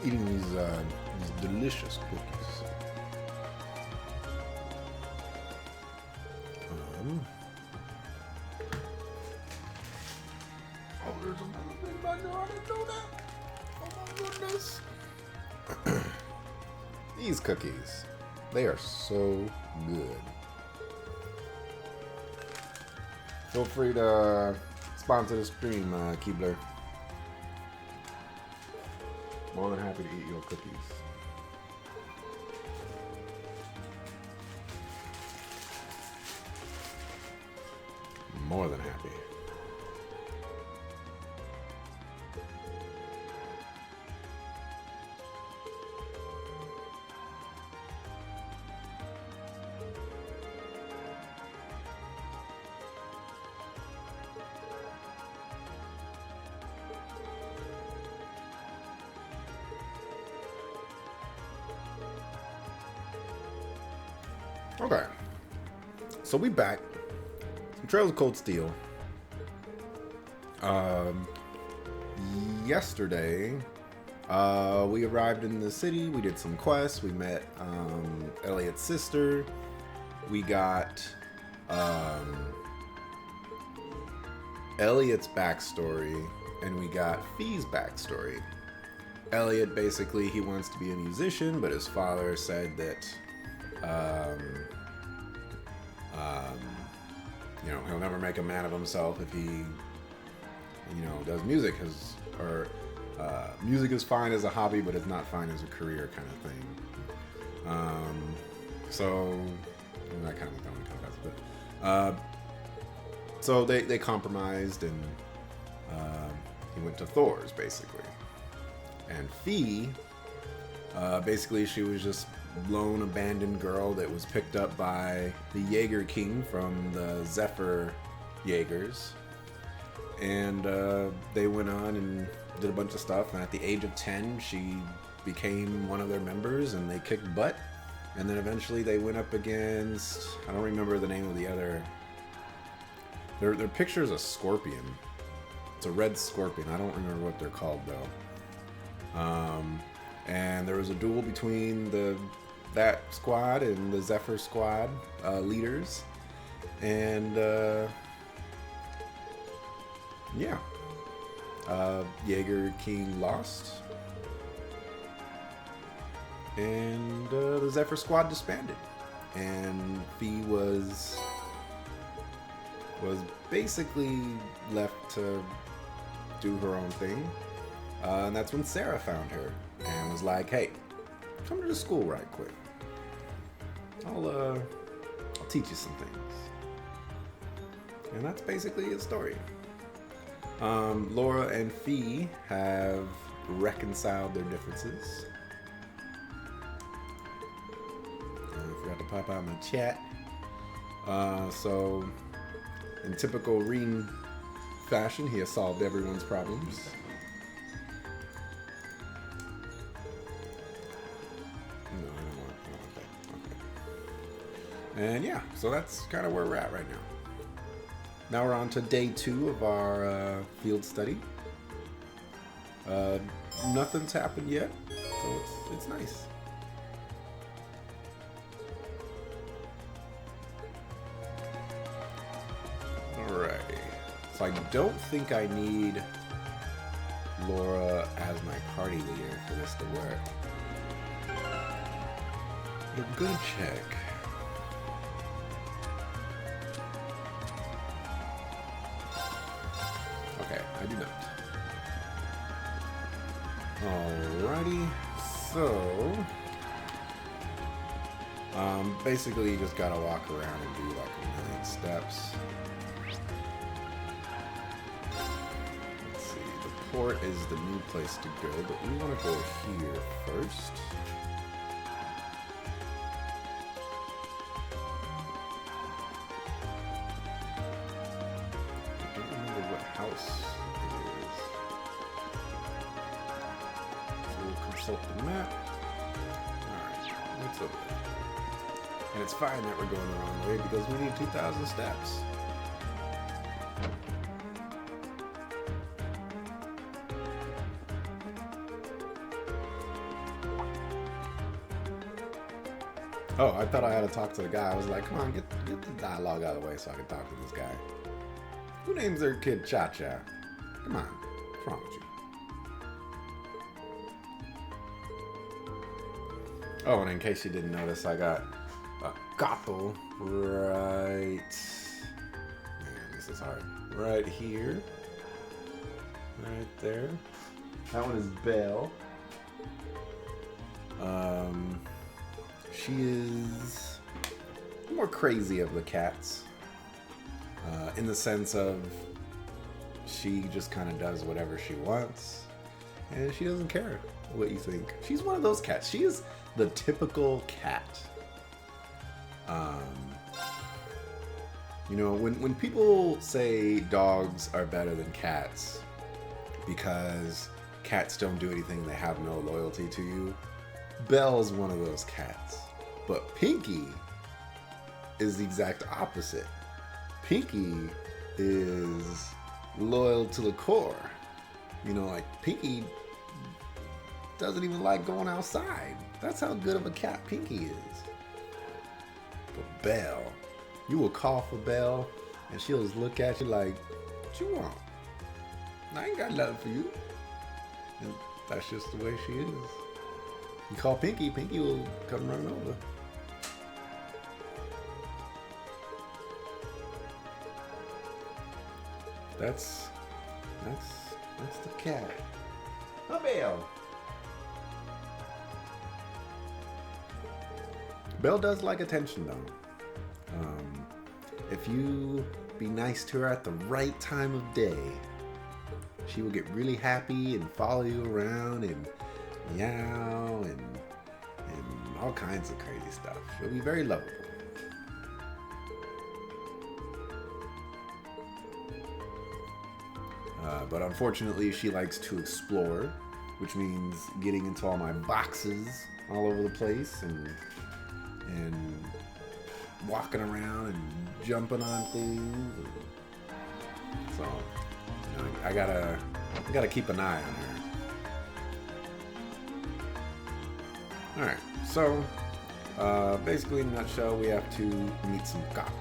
eating these delicious cookies. Oh, there's another thing back there. I didn't know that. Oh my goodness. These cookies, they are so good. Feel free to sponsor the stream, Keebler. More than happy to eat your cookies. More than happy. Okay, so we back. Some Trails of Cold Steel. Yesterday, we arrived in the city. We did some quests. We met Elliot's sister. We got Elliot's backstory, and we got Fee's backstory. Elliot, basically, he wants to be a musician, but his father said that he'll never make a man of himself if he, does music. Music is fine as a hobby, but it's not fine as a career kind of thing. So that kind of so they compromised, and he went to Thor's basically. And Fee, basically, she was just lone abandoned girl that was picked up by the Jaeger King from the Zephyr Jaegers, and they went on and did a bunch of stuff, and at the age of 10 she became one of their members, and they kicked butt. And then eventually they went up against, I don't remember the name of the other, their picture is a scorpion. It's a red scorpion. I don't remember what they're called though. And there was a duel between that squad and the Zephyr squad leaders, and Jaeger King lost, and the Zephyr squad disbanded, and Fee was basically left to do her own thing, and that's when Sarah found her and was like, "Hey, come to the school right quick. I'll teach you some things." And that's basically his story. Laura and Fee have reconciled their differences. I forgot to pop out my chat. So, in typical Reen fashion, he has solved everyone's problems. And yeah, so that's kind of where we're at right now. Now we're on to day 2 of our field study. Nothing's happened yet, so it's nice. Alrighty. So I don't think I need Laura as my party leader for this to work. I'm gonna check. I do not. Alrighty, so basically you just gotta walk around and do like 1,000,000 steps. Let's see, the port is the new place to go, but we want to go here first. I don't remember what house. Consult the map. Alright, what's over there? And it's fine that we're going the wrong way because we need 2,000 steps. Oh, I thought I had to talk to the guy. I was like, come on, get the dialogue out of the way so I can talk to this guy. Who names their kid Cha Cha? Come on. What's wrong with you? Oh, and in case you didn't notice, I got a gato right... Man, this is hard. Right here. Right there. That one is Belle. She is more crazy of the cats. In the sense of she just kind of does whatever she wants. And she doesn't care what you think. She's one of those cats. She is the typical cat. You know, when people say dogs are better than cats because cats don't do anything, they have no loyalty to you, Belle's one of those cats. But Pinky is the exact opposite. Pinky is loyal to the core. You know, like Pinky doesn't even like going outside. That's how good of a cat Pinky is. But Belle, you will call for Belle and she'll just look at you like, what you want? I ain't got nothing for you. And that's just the way she is. You call Pinky, Pinky will come running over. That's the cat. Oh, Belle. Belle does like attention though. If you be nice to her at the right time of day, she will get really happy and follow you around and meow and all kinds of crazy stuff. She'll be very lovable. But unfortunately, she likes to explore, which means getting into all my boxes all over the place and walking around and jumping on things. So, you know, I gotta keep an eye on her. All right, so basically, in a nutshell, we have to meet some gatos.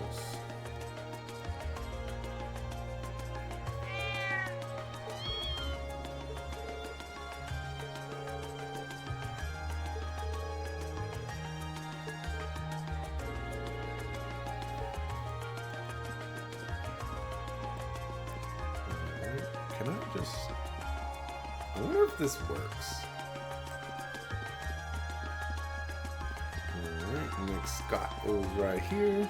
I wonder if this works. Alright, next Scott goes right here.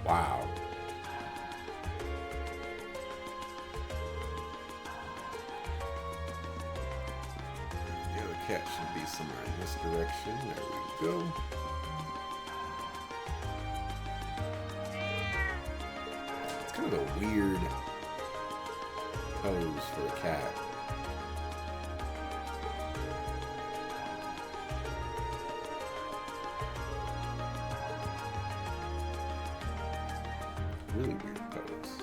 Wow. The other cat should be somewhere in this direction. There we go. Kind of a weird pose for a cat. Really weird pose.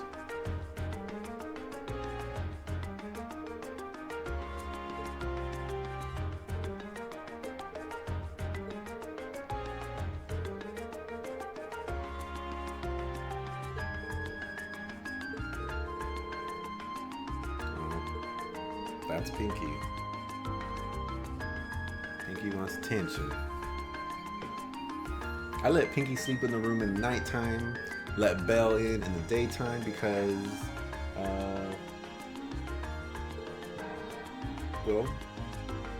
That's Pinky. Pinky wants attention. I let Pinky sleep in the room in the nighttime, let Belle in the daytime because, well,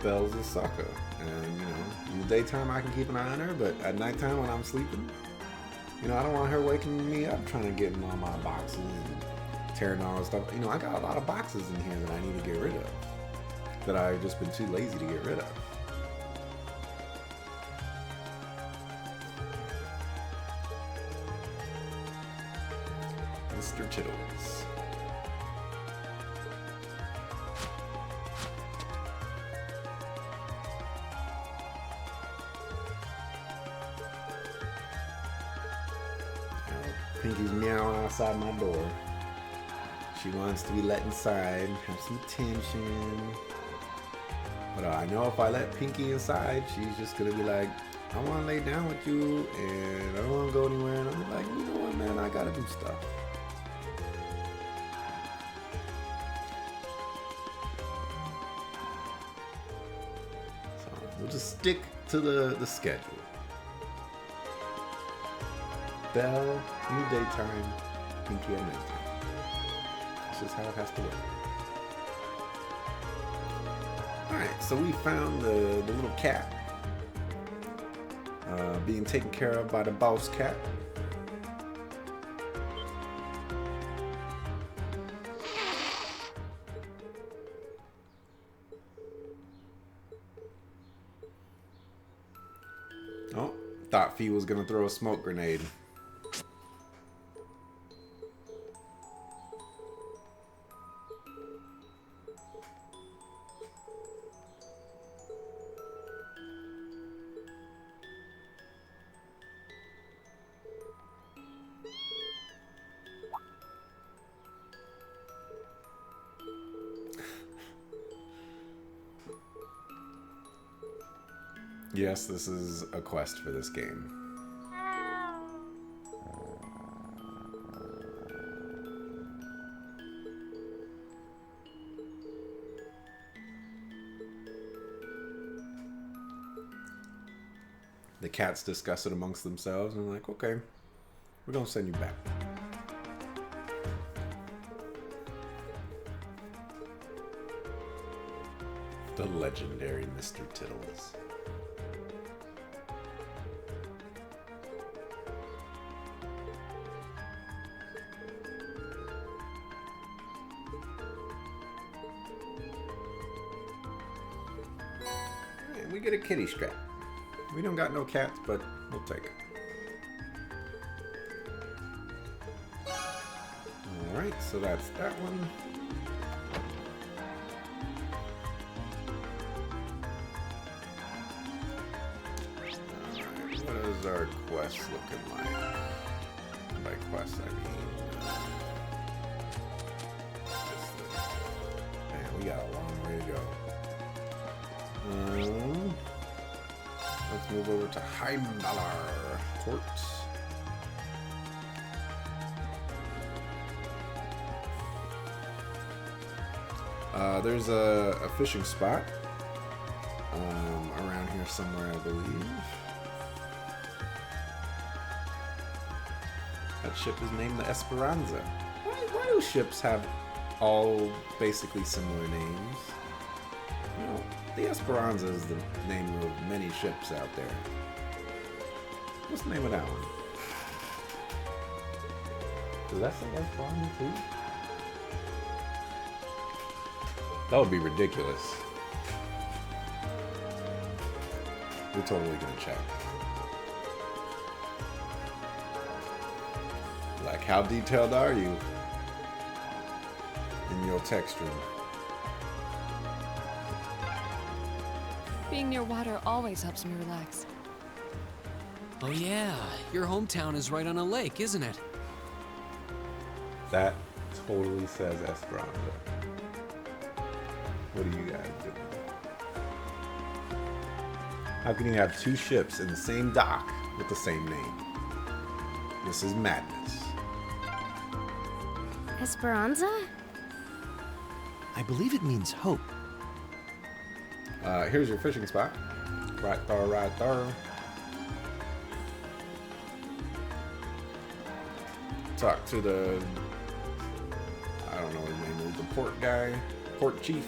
Belle's a sucker. And, you know, in the daytime I can keep an eye on her, but at nighttime when I'm sleeping, you know, I don't want her waking me up trying to get in all my boxes and tearing all this stuff. You know, I got a lot of boxes in here that I need to get rid of, that I've just been too lazy to get rid of. Mr. Chittles. Pinky's meowing outside my door. She wants to be let inside, have some attention. But I know if I let Pinky inside, she's just gonna be like, I want to lay down with you, and I don't want to go anywhere. And I'm like, you know what, man? I gotta do stuff. So we'll just stick to the schedule. Belle in the daytime, Pinky at nighttime. That's just how it has to work. Alright, so we found the little cat being taken care of by the boss cat. Oh, thought Fee was gonna throw a smoke grenade. Yes, this is a quest for this game. The cats discuss it amongst themselves and are like, okay, we're gonna send you back. The legendary Mr. Tittles. We get a kitty strap. We don't got no cats, but we'll take it. Alright, so that's that one. Alright, what is our quest looking like? By quest, I mean... man, we got a long way to go. Let's move over to Heimdallr Port. There's a fishing spot around here somewhere, I believe. That ship is named the Esperanza. Why do ships have all basically similar names? You know, the Esperanza is the name of many ships out there. What's the name of that one? Does that say Esperanza too? That would be ridiculous. We're totally gonna check. Like, how detailed are you in your texturing? Being near water always helps me relax. Oh yeah, your hometown is right on a lake, isn't it? That totally says Esperanza. What are you guys doing? How can you have two ships in the same dock with the same name? This is madness. Esperanza? I believe it means hope. Here's your fishing spot. Right there, right there. Talk to the... I don't know his name is. The port guy. Port chief.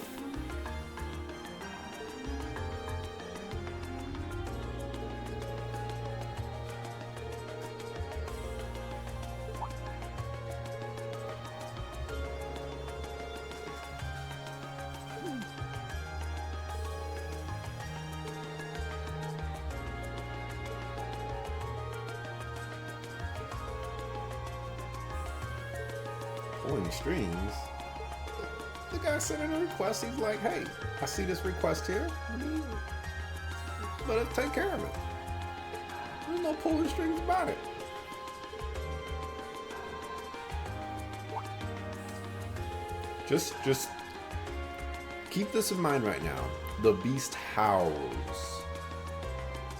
Pulling strings. The guy sent in a request. He's like, hey, I see this request here. Let us take care of it. There's no pulling strings about it. Just keep this in mind right now. The beast howls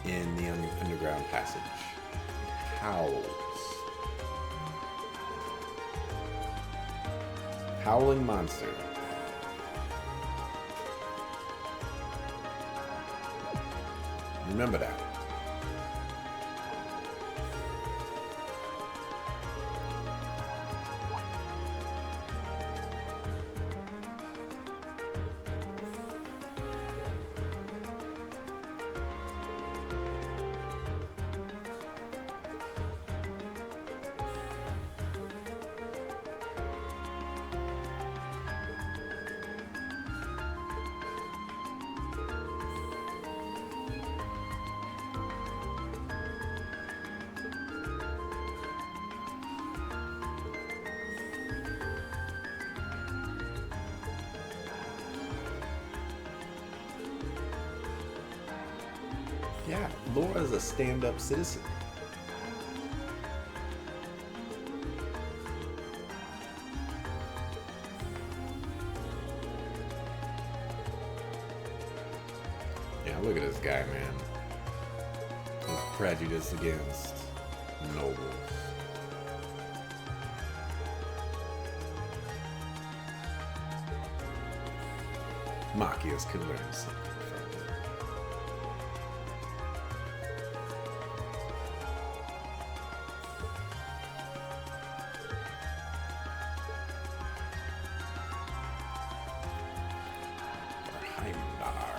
in the underground passage. It howls. Howling monster. Remember that. Yeah, Laura's a stand-up citizen. Yeah, look at this guy, man. His prejudice against nobles. Machias could learn something from him. Heimdar.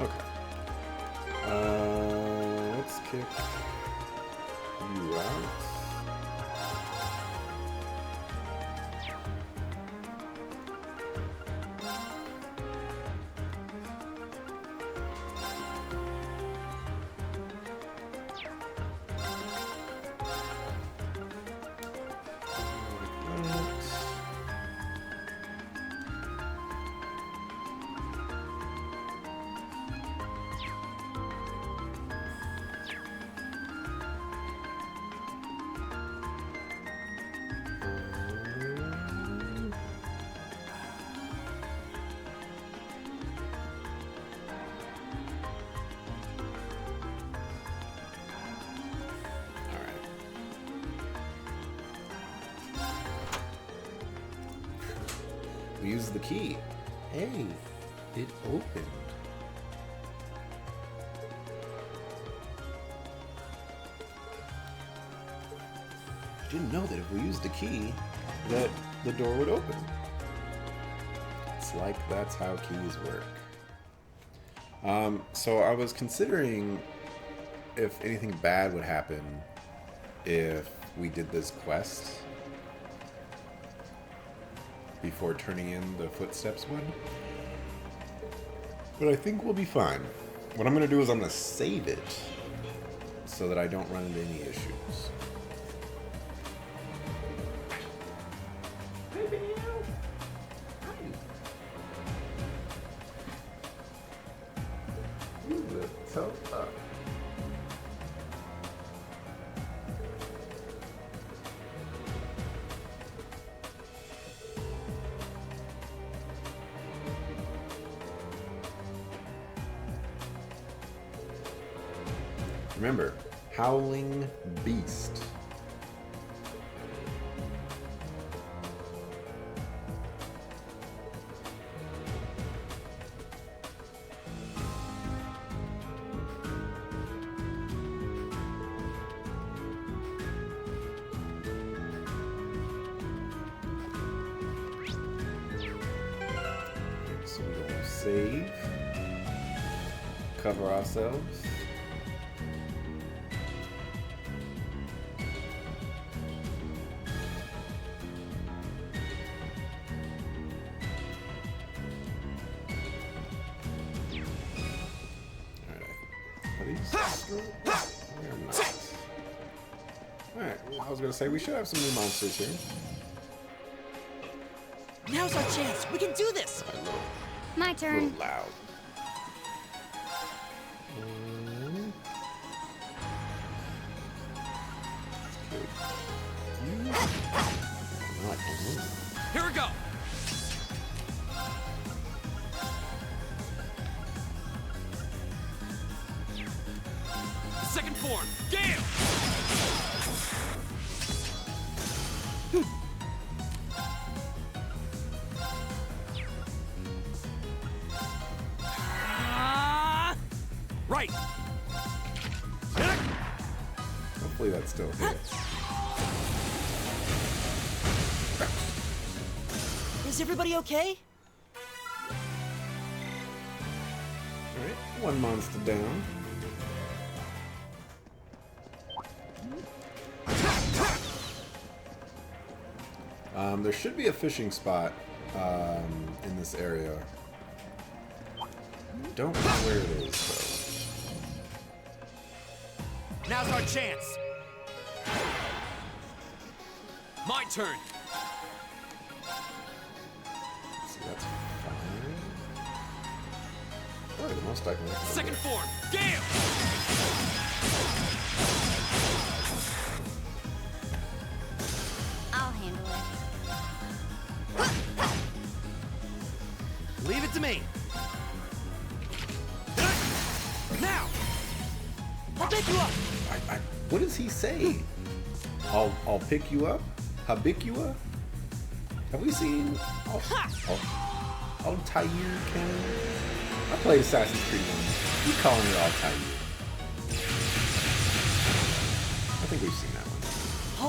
Okay. Let's kick you out. We used the key. Hey, it opened. Didn't know that if we used the key, that the door would open. It's like that's how keys work. So I was considering if anything bad would happen if we did this quest before turning in the footsteps one. But I think we'll be fine. What I'm going to do is I'm going to save it so that I don't run into any issues. Remember, Howling Beast. So we'll save, cover ourselves. ancestral? They're not. Alright, I was gonna say we should have some new monsters here. Now's our chance. We can do this. A little, My turn. little loud. Here we go. Second form, Gale. Right. Hopefully that still hits. Is everybody okay? Alright, one monster down. There should be a fishing spot in this area. Don't know where it is, though. Now's our chance. My turn. So that's fine. Probably the most I can recommend. Second form, Gale. I'll handle it. Leave it to me. Now. I'll pick you up. What does he say? I'll pick you up? Habicua? Have we seen Altair canon? I played Assassin's Creed 1. You calling it Altair? I think we've seen that one.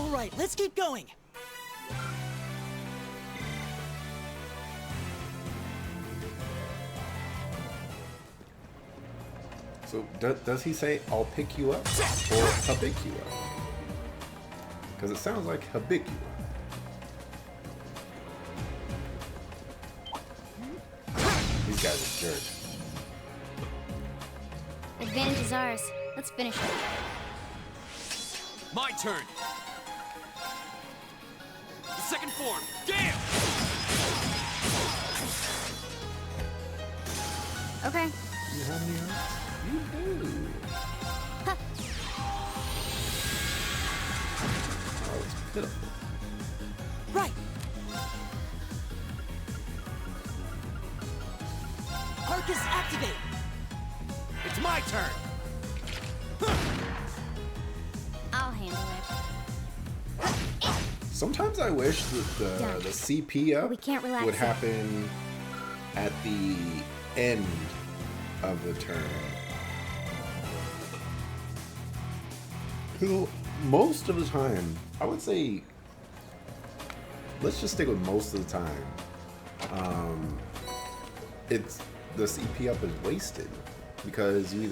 All right, let's keep going. So does he say I'll pick you up or habicua? Because it sounds like habicua. These guys are jerks. Advantage is ours. Let's finish it. My turn. Second form, Gale. Okay. You have any arms? You do. Huh. Oh, it's pitiful. Right. Arcus activate. It's my turn. I'll handle it. Sometimes I wish that Done. the CP up We can't relax would it. happen at the end of the turn. 'Cause most of the time, I would say, let's just stick with most of the time. It's the CP up is wasted because you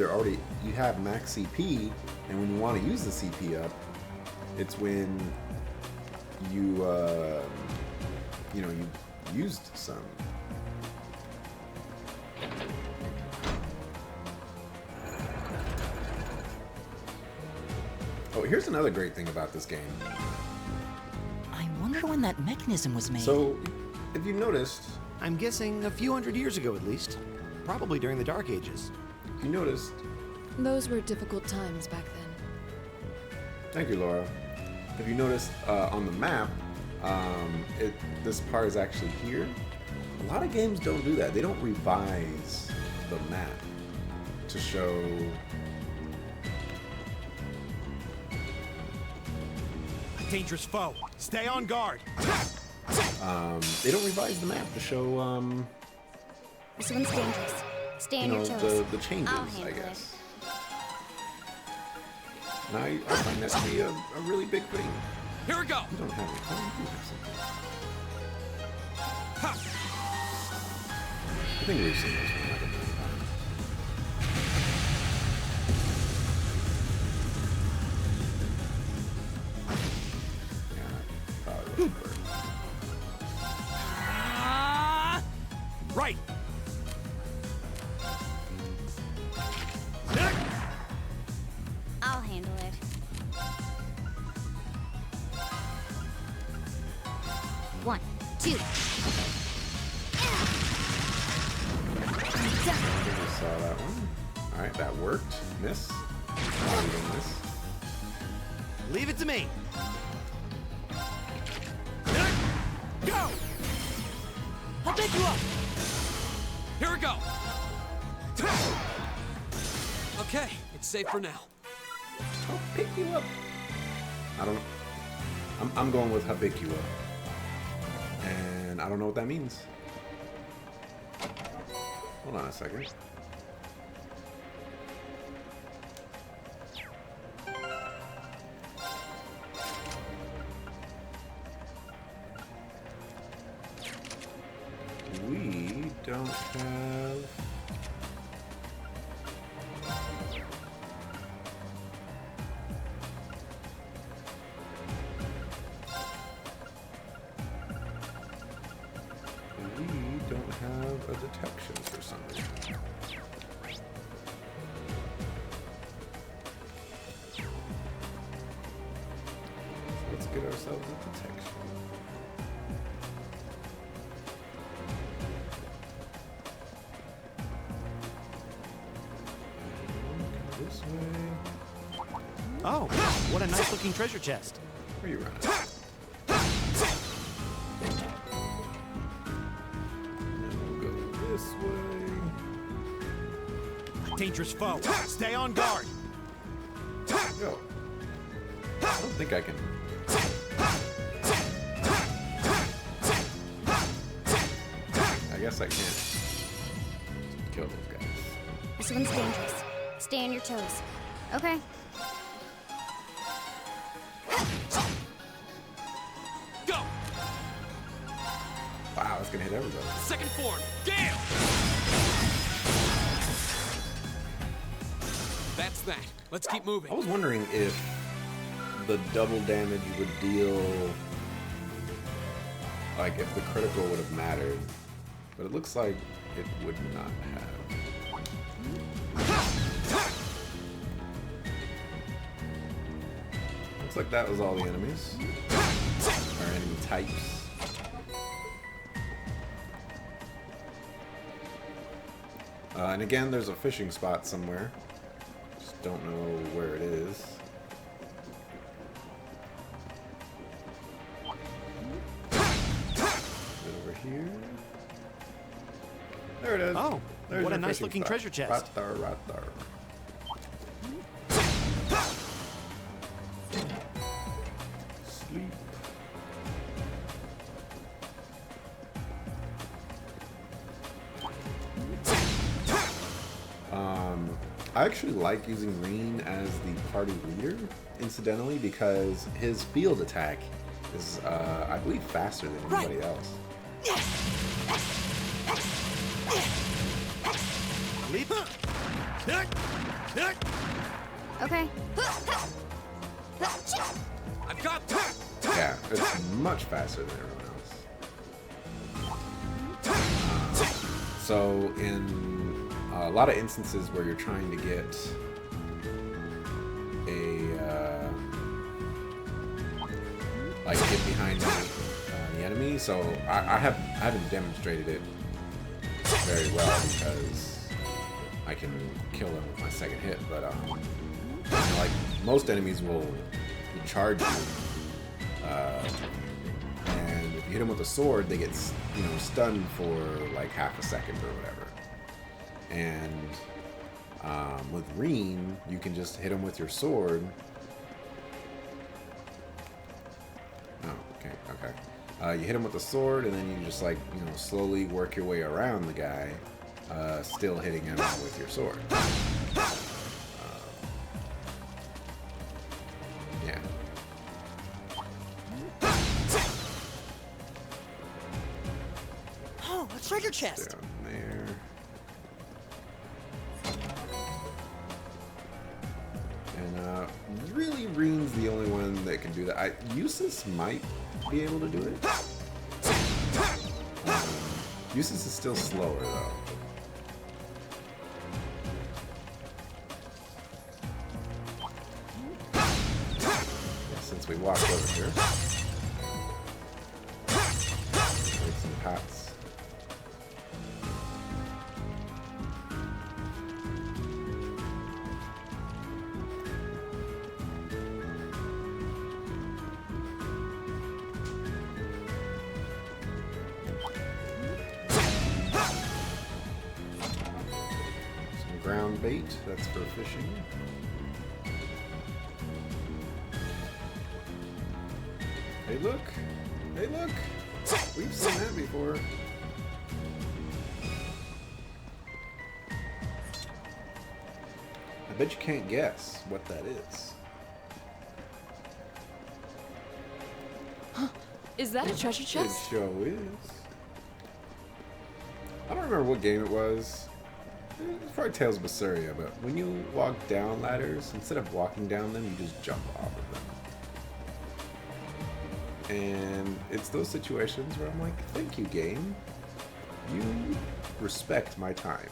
have max CP, and when you want to use the CP up, it's when you you used some. Oh, here's another great thing about this game. I wonder when that mechanism was made. So, if you noticed, I'm guessing a few hundred years ago at least. Probably during the Dark Ages. if you noticed, Those were difficult times back then. thank you, Laura. If you noticed on the map, this part is actually here. A lot of games don't do that. They don't revise the map to show. Dangerous foe. Stay on guard. They don't revise the map to show This one's dangerous. Stay on your toes. the changes, I'll I handle guess. And I find that to be a really big thing. Here we go. You don't have it. Oh, you do have something. Ha. I think we've seen this one. I don't know. Yeah, probably wouldn't work. Right. 1, 2. I think we saw that one. Alright, that worked. Miss. Not even miss. Leave it to me. Go! I'll pick you up. Here we go. Okay, it's safe for now. I'll pick you up. I don't know. I'm going with I'll pick you up. And I don't know what that means. Hold on a second. We don't have... We don't have a detection for some reason. Let's get ourselves a detection. Go this way. Oh, what a nice looking treasure chest. Where are you running? We'll go this way. Dangerous foe. Stay on guard. Go. I don't think I can. I guess I can't. Just kill those guys. This one's dangerous. Stay on your toes. Okay. Go! Wow, that's gonna hit everybody. Second form, Gale! That's that. Let's keep moving. I was wondering if the double damage would deal, like if the critical would have mattered, but it looks like it would not have. Looks like that was all the enemies, or enemy types. And again, there's a fishing spot somewhere. Just don't know where it is. Over here. There it is. Oh, There's what a your nice fishing looking spot. treasure chest. Right there, right there. Sleep. I actually like using Reen as the party leader, incidentally, because his field attack is, I believe, faster than anybody else. Leap. Okay. I've got that! Yeah, it's much faster than everyone else. So in a lot of instances where you're trying to get a like get behind the enemy, so I haven't demonstrated it very well because I can kill them with my second hit, but you know, like most enemies will charge you. And if you hit them with a sword, they get, you know, stunned for like half a second or whatever. And with Reen, you can just hit them with your sword. Oh, okay. You hit him with a sword, and then you just like, you know, slowly work your way around the guy, still hitting him with your sword. Yeah. Oh, a treasure chest. Down there. And really, Reen's the only one that can do that. Eustace might be able to do it. Eustace is still slower though. Yeah, since we walked over here. ground bait. That's for fishing. Hey, look! Hey, look! We've seen that before. I bet you can't guess what that is. Is that a treasure It chest? sure is. I don't remember what game it was. It's probably Tales of Berseria, but when you walk down ladders, instead of walking down them, you just jump off of them. And it's those situations where I'm like, thank you, game. You respect my time.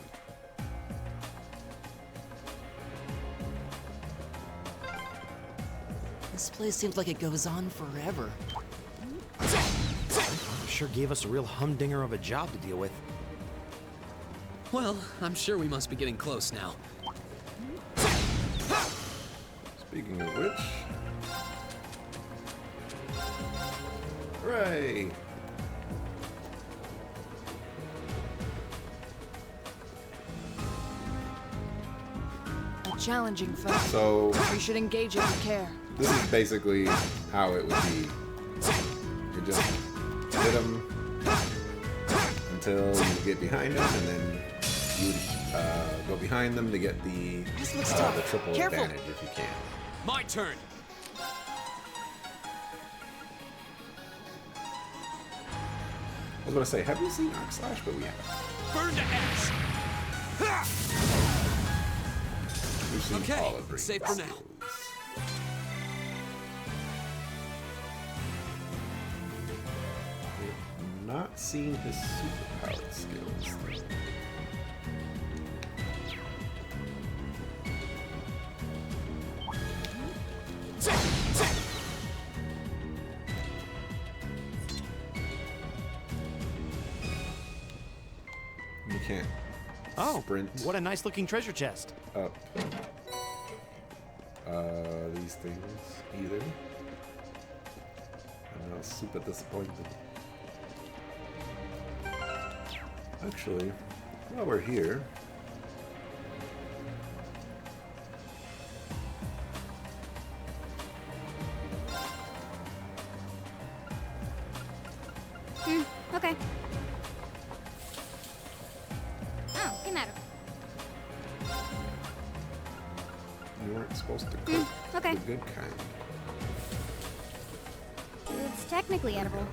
This place seems like it goes on forever. Sure gave us a real humdinger of a job to deal with. Well, I'm sure we must be getting close now. Speaking of which... Hooray! A challenging fight. So, We should engage it with care. this is basically how it would be. You just hit them until you get behind them, and then you go behind them to get the This looks tough. the triple Careful. advantage if you can. My turn! I was gonna say, have you seen Arc Slash? But we haven't. Burn to ash! We've seen Okay, all of Green's safe for now. skills. We've not seen his superpowered skills. You can't Oh, sprint what a nice looking treasure chest. up these things either. I'm not super disappointed. Actually, while we're here, Okay. Oh, ¿qué matter? you weren't supposed to cook okay. the good kind. It's technically edible.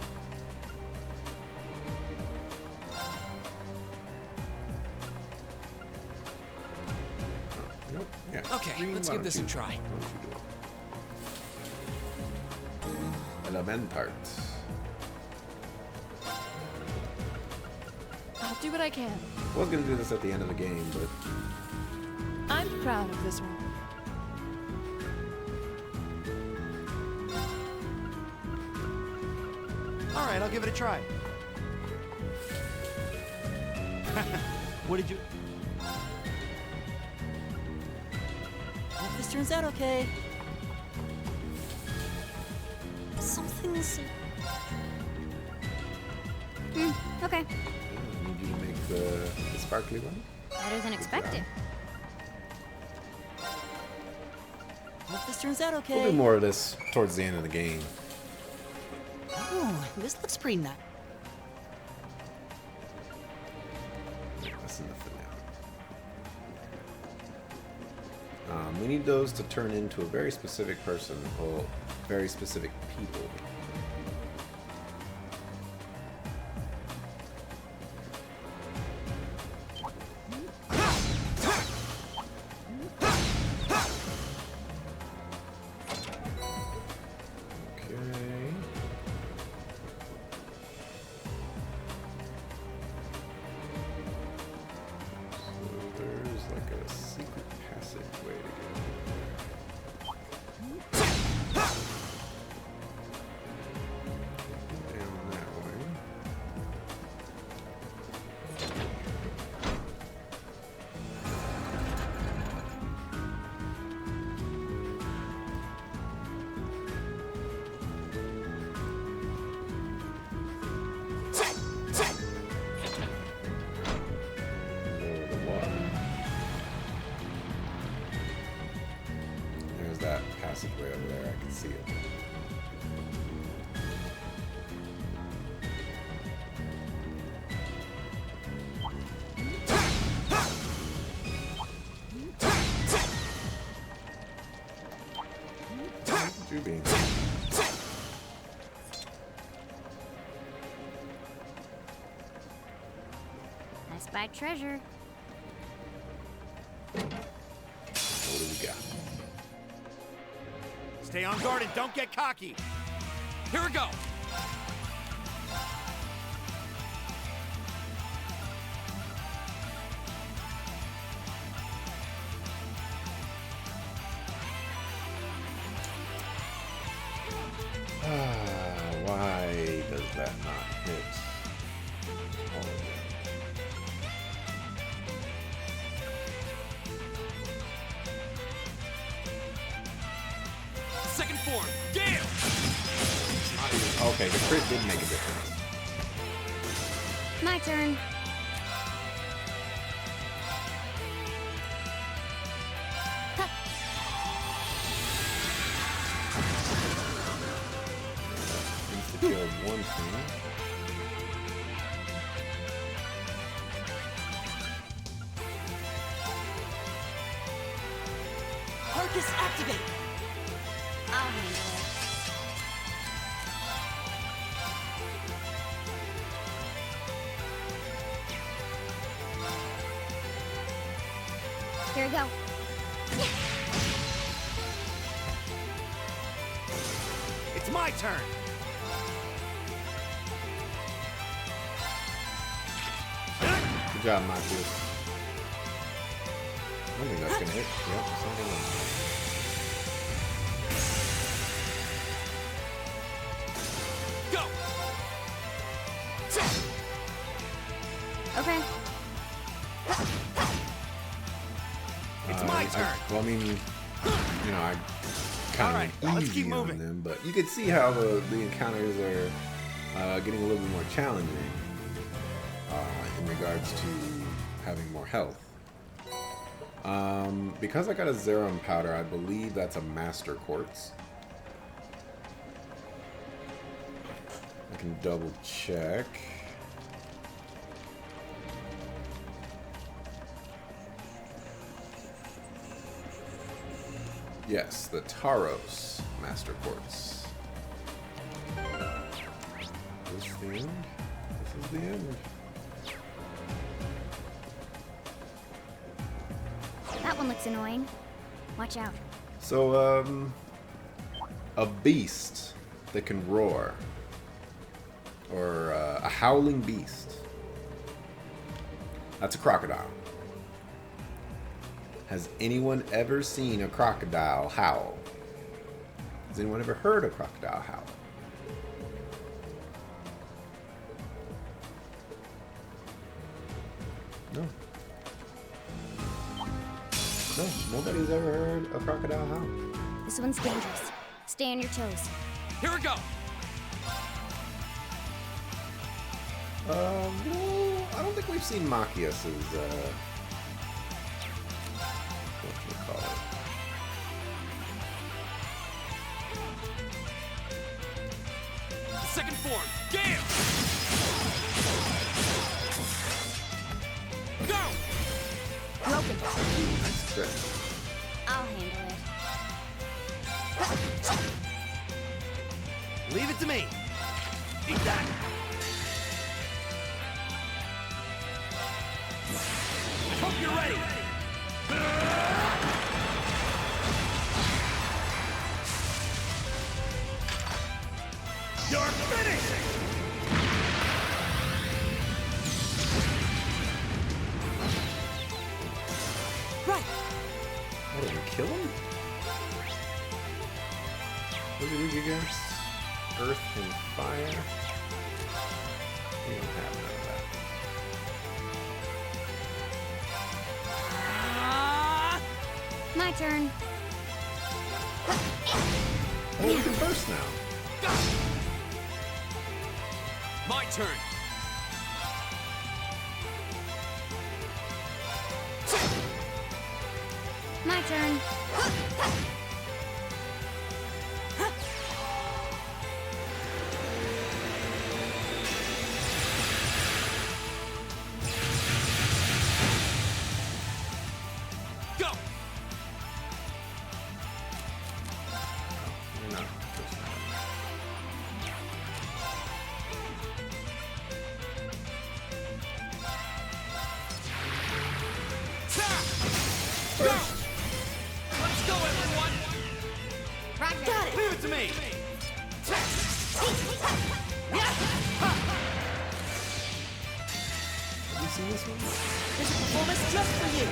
Nope. Yeah. Okay, Green, let's why give don't this a you- try. why don't you do it? Elementart. I'll do what I can. I was gonna do this at the end of the game, but I'm proud of this one. All right, I'll give it a try. What did you... Hope this turns out okay. Something's... Okay. I need you to make the sparkly one. Better than expected. Hope this turns out We'll okay. do more of this towards the end of the game. Oh, this looks pretty nice. That's enough for now. We need those to turn into a very specific person or very specific people. Okay. So there's like a secret passageway to get in there. boss is way over there. I can see it. You being I spy treasure. what do we got? Stay on guard and don't get cocky. Here we go. Why does that not hit all of them? Second form. Gale. Okay, the crit did make a difference. My turn. Huh. Insta-killed one thing. Arcus activate! I'll handle it. Here we go. It's my turn. Good job, Matthews. I don't think that's gonna hit. Yep, it's not gonna hit. Go. Okay. It's my turn. Well, I mean, you know, I kind Alright, of let's keep easy on moving. them, but you can see how the encounters are getting a little bit more challenging in regards to having more health. Because I got a Zerum powder, I believe that's a Master Quartz. I can double check. Yes, the Taros Master Quartz. This is the end? This is the end. That one looks annoying. Watch out. So, a beast that can roar. Or a howling beast. That's a crocodile. Has anyone ever seen a crocodile howl? Has anyone ever heard a crocodile howl? No. No, nobody's ever heard a crocodile howl. This one's dangerous. Stay on your toes. Here we go. No, I don't think we've seen Machias's, what should we call it? Second form. Gale. Go. Broken. Nice crit. I'll handle it. Leave it to me. Eat that. Hope you're ready. You're finished. Right! I didn't kill him? What did he get? Earth and fire? We don't have none of that. My turn. Oh, we can burst now. My turn. My turn. Let's go, everyone! Got it. Leave it to me! Have you seen this one? There's a performance just for you.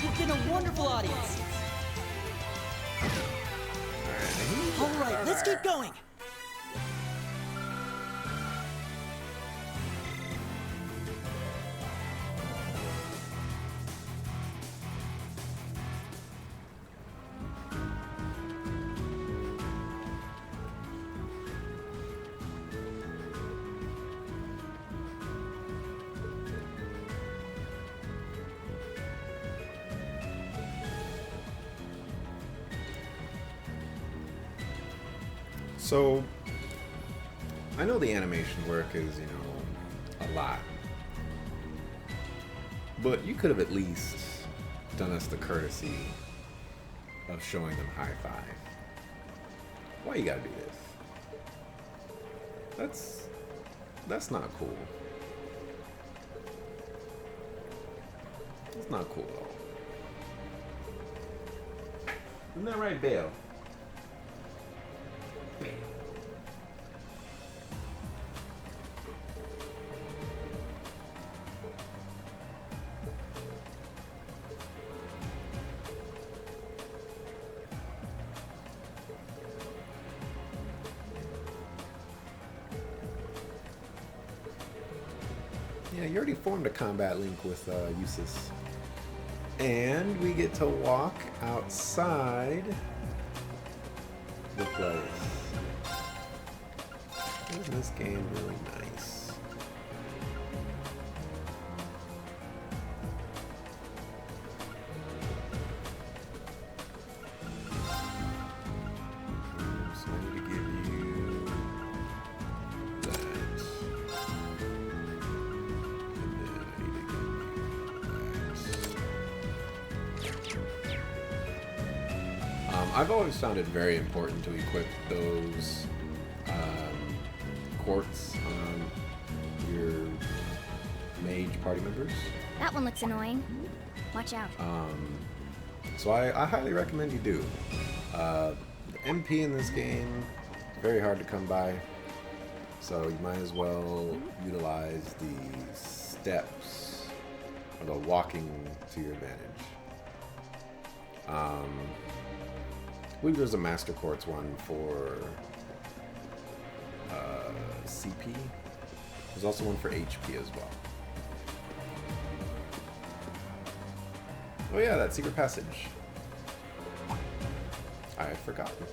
You've been a wonderful audience. All right, let's keep going. So, I know the animation work is, you know, a lot. But you could have at least done us the courtesy of showing them high five. Why you gotta do this? That's not cool. It's not cool at all. Isn't that right, Bale? Yeah, you already formed a combat link with Eustace. And we get to walk outside the place. Isn't this game really nice? So I need to give you that. I've always found it very important to equip those quartz on your mage party members. That one looks annoying. Watch out. So I highly recommend you do. The MP in this game, very hard to come by. So you might as well utilize the steps or the walking to your advantage. I believe there's a Master Quartz one for CP. There's also one for HP as well. Oh yeah, that secret passage. I had forgotten.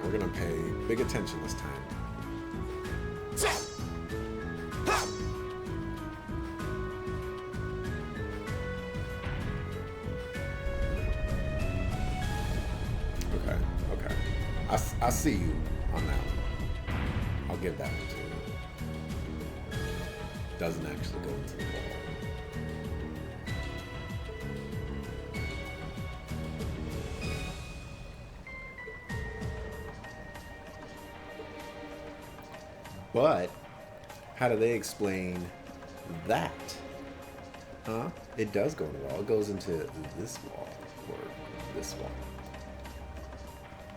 We're gonna pay big attention this time. Okay. I see you on that one. I'll give that one to you. Doesn't actually go into the wall. But how do they explain that? Huh? It does go in the wall. It goes into this wall or this wall.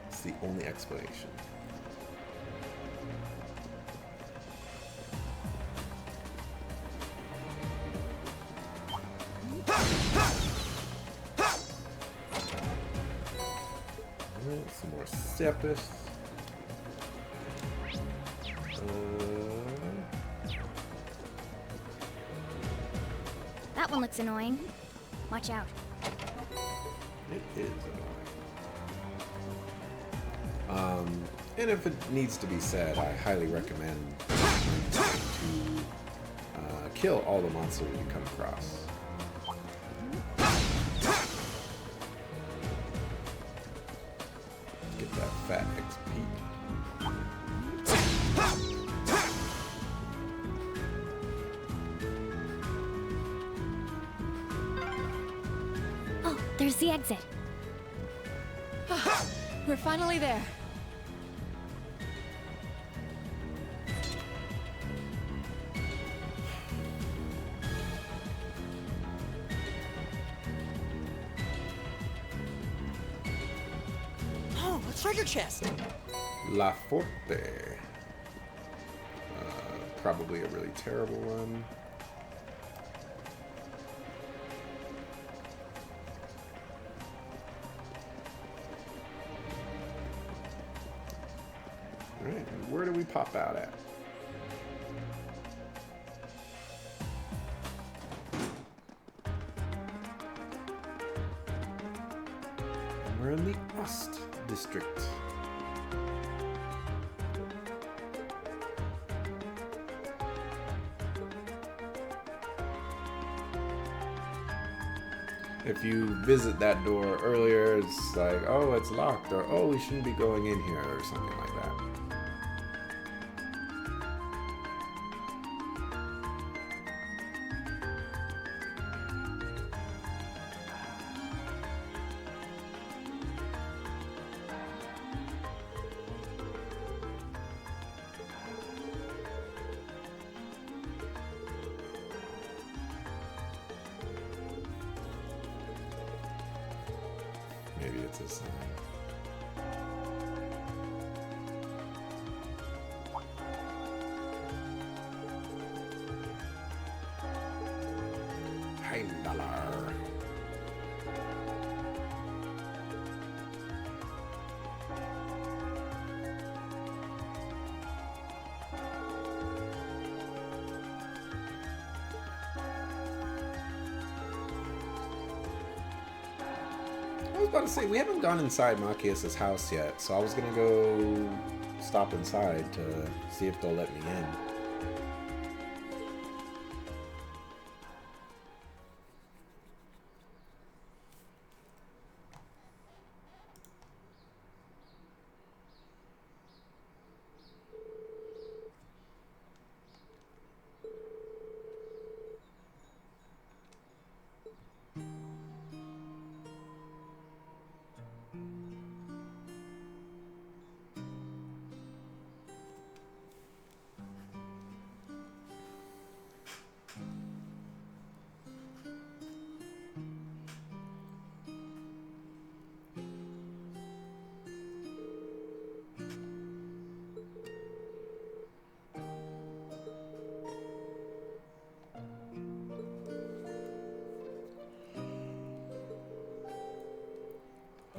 It's the only explanation. Alright, some more Sepis. That one looks annoying. Watch out. It is annoying. And if it needs to be said, I highly recommend to kill all the monsters you come across. Get that fat XP. Oh, there's the exit. We're finally there. Oh, a treasure chest! La Forte. Probably a really terrible one. Alright, where do we pop out at? We're in the Ost district. If you visit that door earlier, it's like, oh, it's locked, or oh, we shouldn't be going in here, or something like that. Maybe it's a sign. $1. I was about to say, we haven't gone inside Machias' house yet, so I was gonna go stop inside to see if they'll let me in.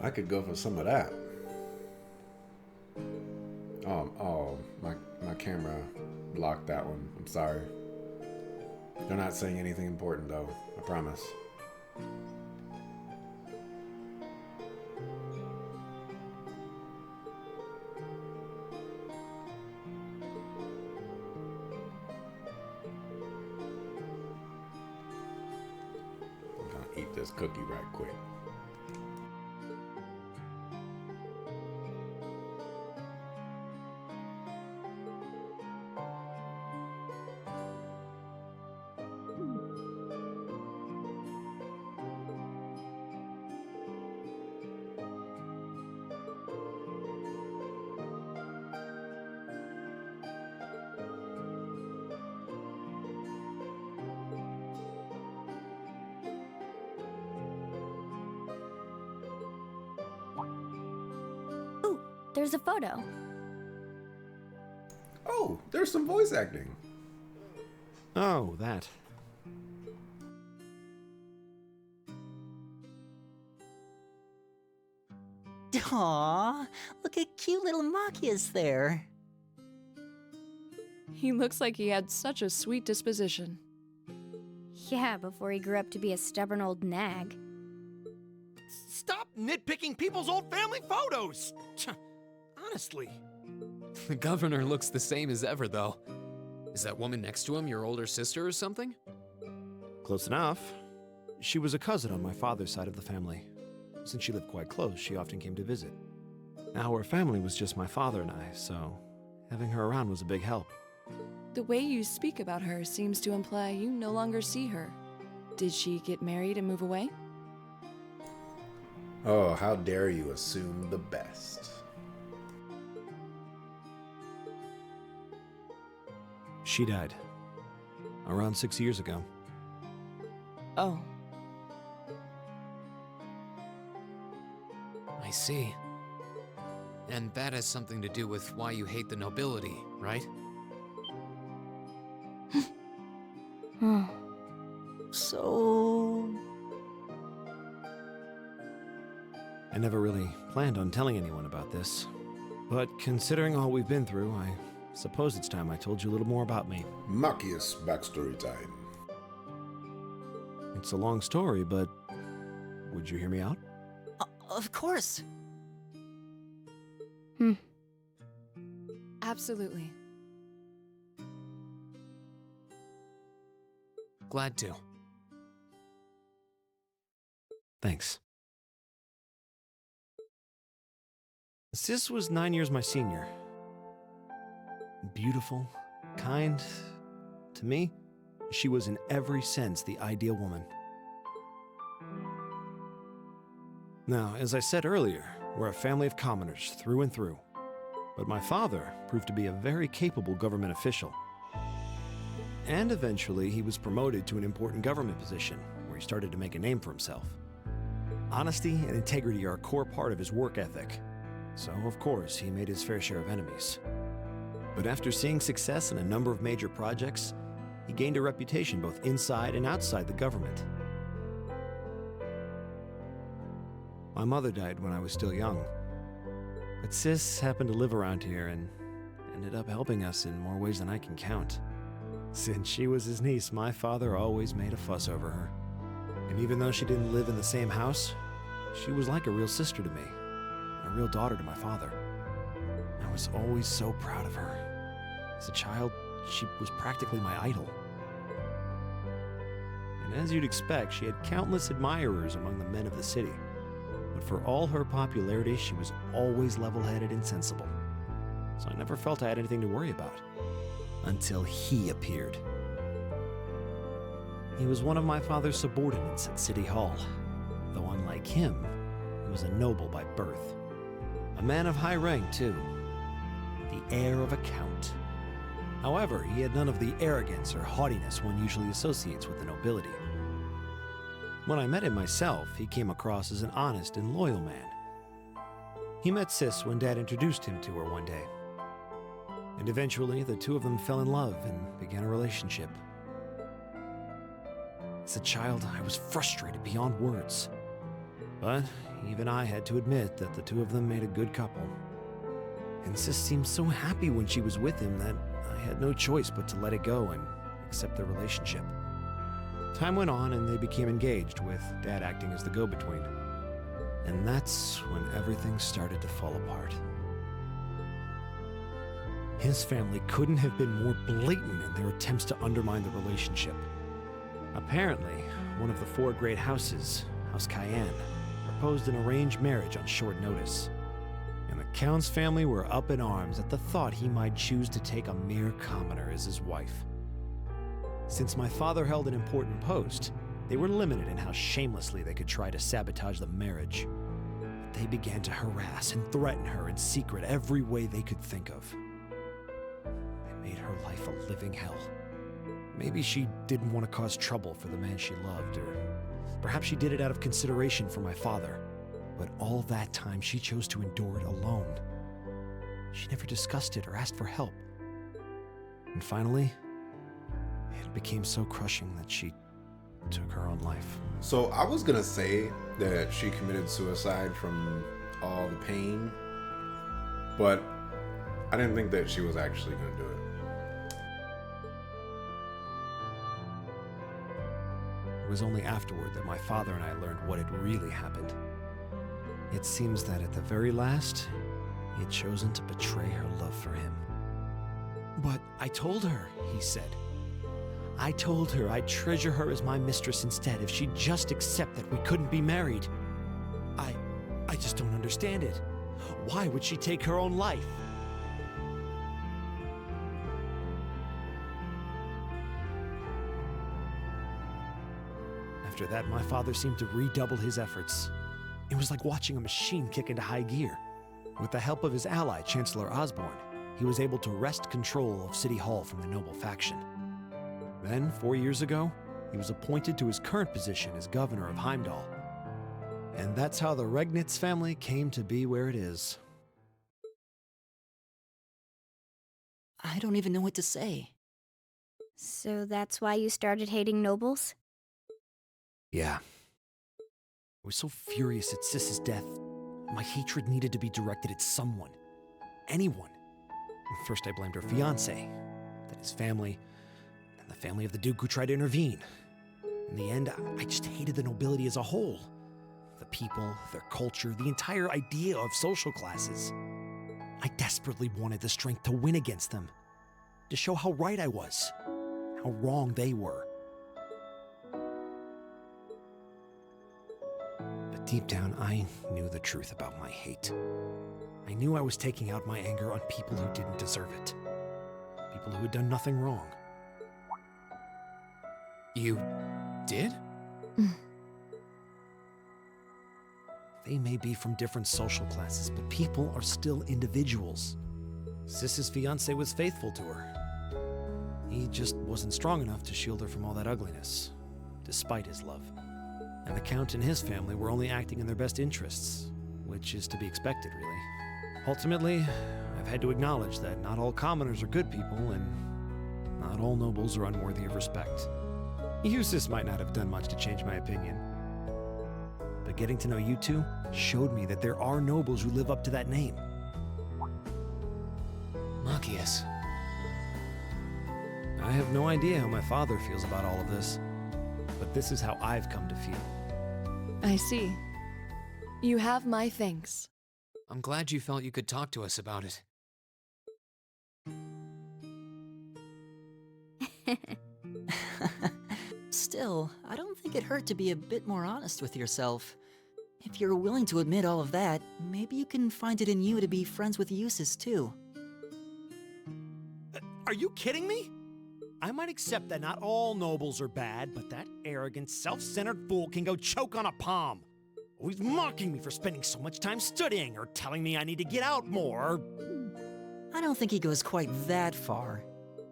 I could go for some of that. Oh, my camera blocked that one. I'm sorry. They're not saying anything important though, I promise. I'm gonna eat this cookie right quick. There's a photo. Oh, there's some voice acting. Oh, that. Aw, look at cute little Machias there. He looks like he had such a sweet disposition. Yeah, before he grew up to be a stubborn old nag. Stop nitpicking people's old family photos! Honestly. The governor looks the same as ever, though. Is that woman next to him your older sister or something? Close enough. She was a cousin on my father's side of the family. Since she lived quite close, she often came to visit. Our family was just my father and I, so having her around was a big help. The way you speak about her seems to imply you no longer see her. Did she get married and move away? Oh, how dare you assume the best. She died. Around 6 years ago. Oh. I see. And that has something to do with why you hate the nobility, right? So... I never really planned on telling anyone about this. But considering all we've been through, I suppose it's time I told you a little more about me. Machias backstory time. It's a long story, but would you hear me out? Of course. Absolutely. Glad to. Thanks. Sis was 9 years my senior. Beautiful, kind. To me, she was in every sense the ideal woman. Now, as I said earlier, we're a family of commoners through and through. But my father proved to be a very capable government official. And eventually, he was promoted to an important government position, where he started to make a name for himself. Honesty and integrity are a core part of his work ethic. So, of course, he made his fair share of enemies. But after seeing success in a number of major projects, he gained a reputation both inside and outside the government. My mother died when I was still young. But Sis happened to live around here and ended up helping us in more ways than I can count. Since she was his niece, my father always made a fuss over her. And even though she didn't live in the same house, she was like a real sister to me, and a real daughter to my father. I was always so proud of her. As a child, she was practically my idol. And as you'd expect, she had countless admirers among the men of the city. But for all her popularity, she was always level-headed and sensible. So I never felt I had anything to worry about. Until he appeared. He was one of my father's subordinates at City Hall. Though unlike him, he was a noble by birth. A man of high rank, too. The heir of a count. However, he had none of the arrogance or haughtiness one usually associates with the nobility. When I met him myself, he came across as an honest and loyal man. He met Sis when Dad introduced him to her one day. And eventually, the two of them fell in love and began a relationship. As a child, I was frustrated beyond words. But even I had to admit that the two of them made a good couple. And Sis seemed so happy when she was with him that I had no choice but to let it go and accept their relationship. Time went on and they became engaged, with Dad acting as the go-between. And that's when everything started to fall apart. His family couldn't have been more blatant in their attempts to undermine the relationship. Apparently, one of the four great houses, House Cayenne, proposed an arranged marriage on short notice. And the Count's family were up in arms at the thought he might choose to take a mere commoner as his wife. Since my father held an important post, they were limited in how shamelessly they could try to sabotage the marriage. But they began to harass and threaten her in secret every way they could think of. They made her life a living hell. Maybe she didn't want to cause trouble for the man she loved, or perhaps she did it out of consideration for my father. But all that time, she chose to endure it alone. She never discussed it or asked for help. And finally, it became so crushing that she took her own life. So I was gonna say that she committed suicide from all the pain, but I didn't think that she was actually gonna do it. was only afterward that my father and I learned what had really happened. It seems that at the very last, he had chosen to betray her love for him. But I told her, he said. I told her I'd treasure her as my mistress instead if she'd just accept that we couldn't be married. I just don't understand it. Why would she take her own life? After that, my father seemed to redouble his efforts. It was like watching a machine kick into high gear. With the help of his ally, Chancellor Osborne, he was able to wrest control of City Hall from the noble faction. Then, 4 years ago, he was appointed to his current position as governor of Heimdall. And that's how the Regnitz family came to be where it is. I don't even know what to say. So that's why you started hating nobles? Yeah. I was so furious at Sis's death. My hatred needed to be directed at someone. Anyone. First I blamed her fiancé, then his family, and the family of the Duke who tried to intervene. In the end, I just hated the nobility as a whole. The people, their culture, the entire idea of social classes. I desperately wanted the strength to win against them. To show how right I was. How wrong they were. But deep down, I knew the truth about my hate. I knew I was taking out my anger on people who didn't deserve it. People who had done nothing wrong. You did? They may be from different social classes, but people are still individuals. Sis's fiancé was faithful to her. He just wasn't strong enough to shield her from all that ugliness, despite his love. And the Count and his family were only acting in their best interests, which is to be expected, really. Ultimately, I've had to acknowledge that not all commoners are good people, and not all nobles are unworthy of respect. Eustace might not have done much to change my opinion. But getting to know you two showed me that there are nobles who live up to that name. Machias. I have no idea how my father feels about all of this, but this is how I've come to feel. I see. You have my thanks. I'm glad you felt you could talk to us about it. Still, I don't think it hurt to be a bit more honest with yourself. If you're willing to admit all of that, maybe you can find it in you to be friends with Eustace too. Are you kidding me? I might accept that not all nobles are bad, but that arrogant, self-centered fool can go choke on a palm. Always mocking me for spending so much time studying, or telling me I need to get out more. I don't think he goes quite that far.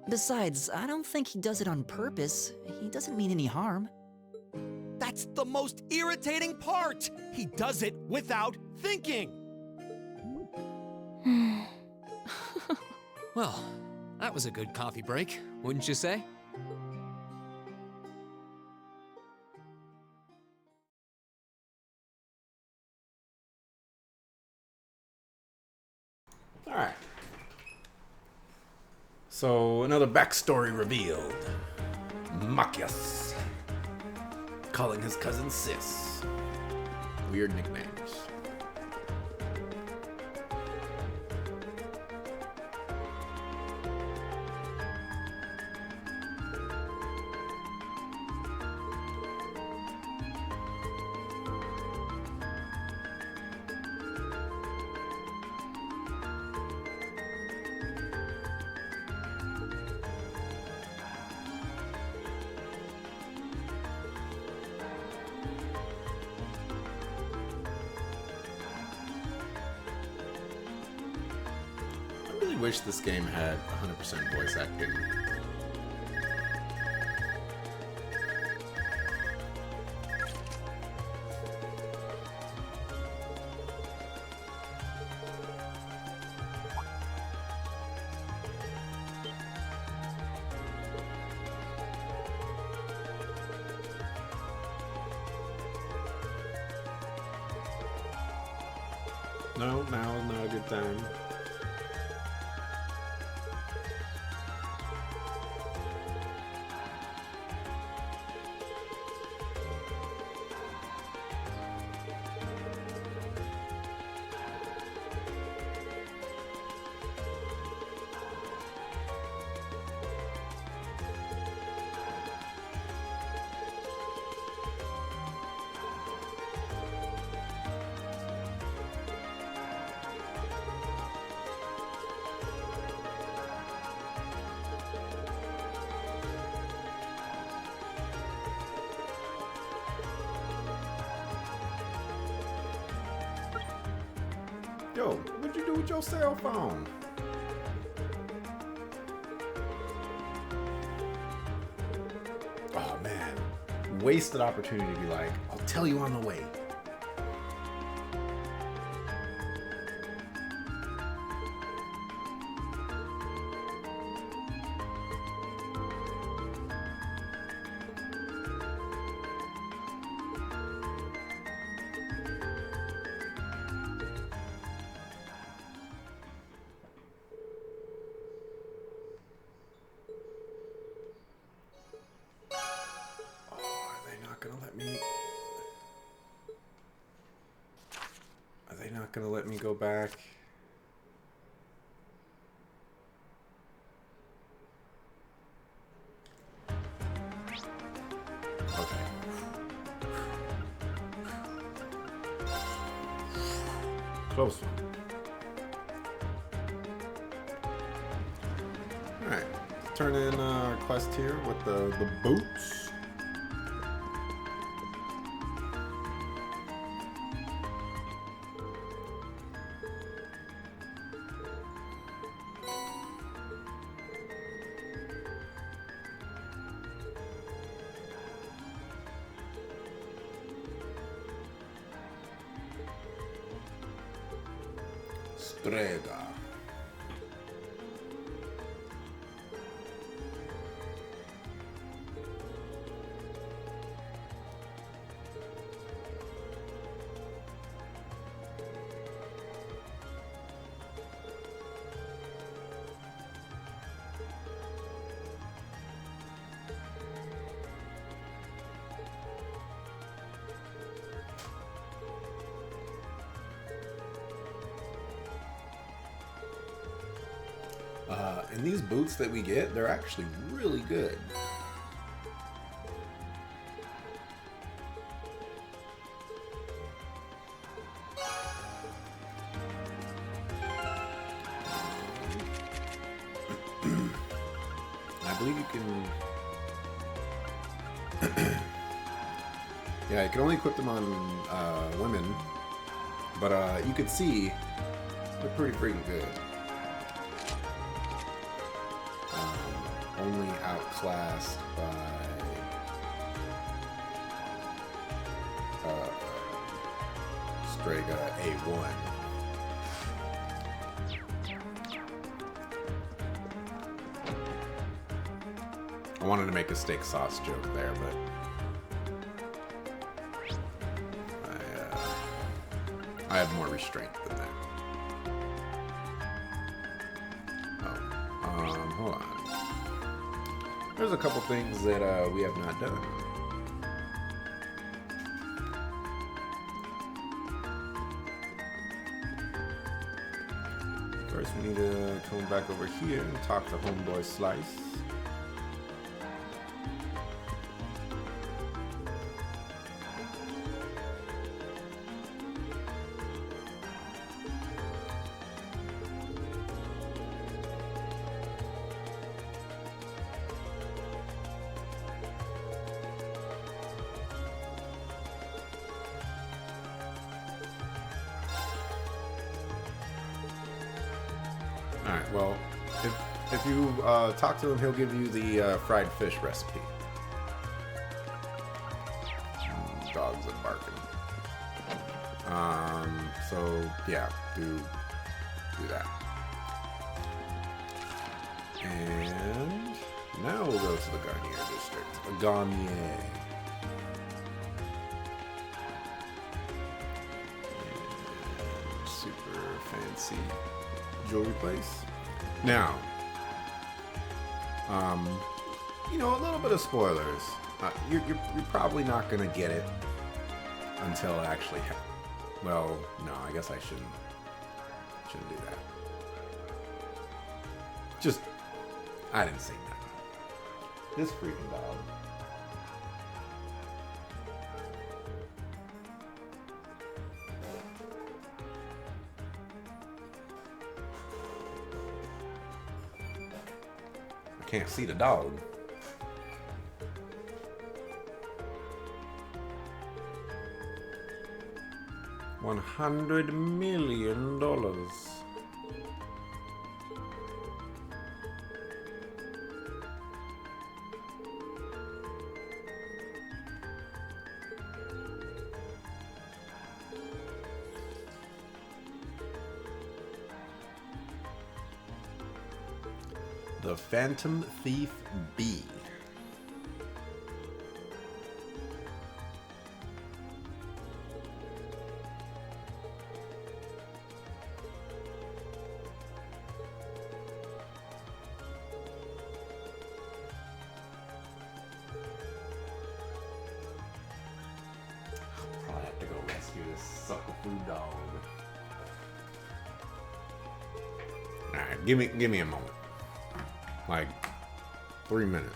Besides, I don't think he does it on purpose. He doesn't mean any harm. That's the most irritating part! He does it without thinking! Well, that was a good coffee break, wouldn't you say? All right. So another backstory revealed. Machias calling his cousin Sis. Weird nicknames. I really wish this game had 100% voice acting. No, now is not a good time. Yo, what'd you do with your cell phone? Oh man, wasted opportunity to be like, I'll tell you on the way. Gonna let me go back. Okay. Close one. Alright. Turn in our quest here with the boots. Strega. And these boots that we get, they're actually really good. I believe you can... yeah, you can only equip them on women, but you can see they're pretty freaking good. Only outclassed by Strega A1. I wanted to make a steak sauce joke there, but I have more restraint than that. Oh, hold on. There's a couple things that we have not done. First, we need to come back over here and talk to Homeboy Slice. Alright, well, if you talk to him, he'll give you the fried fish recipe. Dogs are barking. So, yeah, do that. And now we'll go to the Garnier District. Garnier. And super fancy jewelry place. Now, you know, a little bit of spoilers. You're probably not gonna get it until it actually well, no, I guess I shouldn't do that. Just, I didn't say that. This freaking dog. I can't see the dog. $100 million. The Phantom Thief B. Probably have to go rescue this sucker food dog. Alright, give me a moment. Like 3 minutes.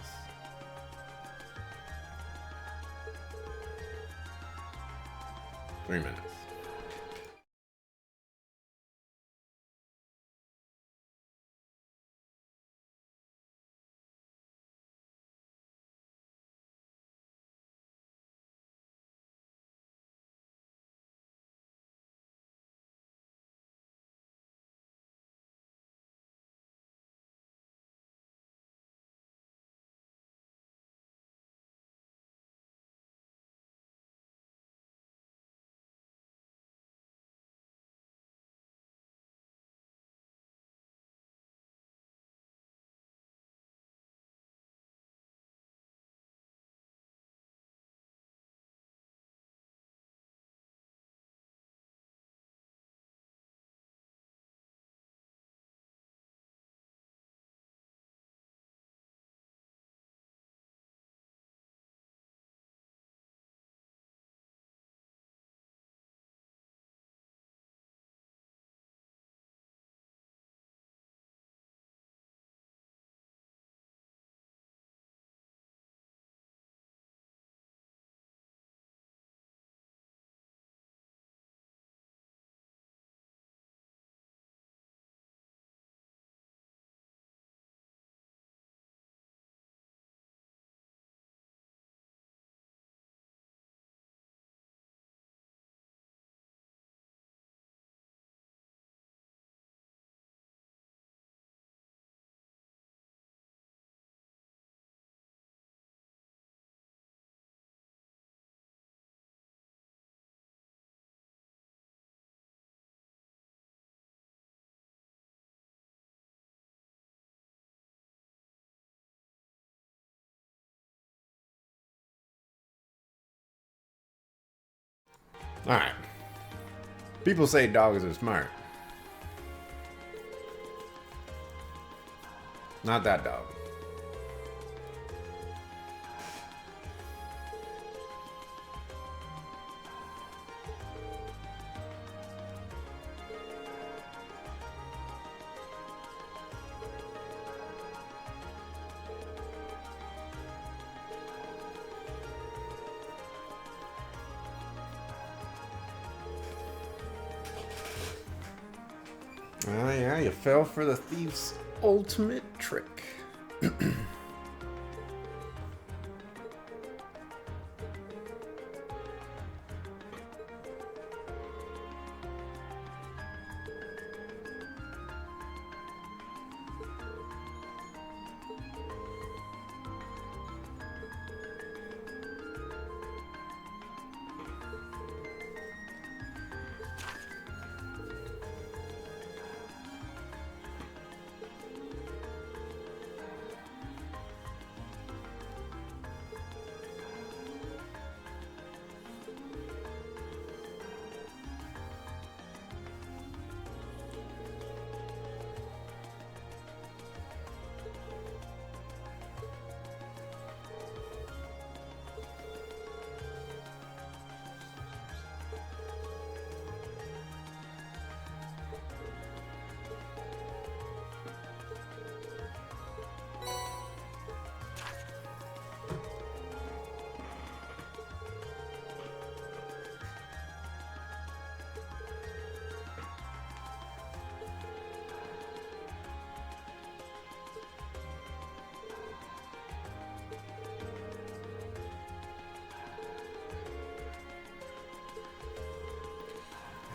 Alright. People say dogs are smart. Not that dog. Oh yeah, you fell for the thief's ultimate trick.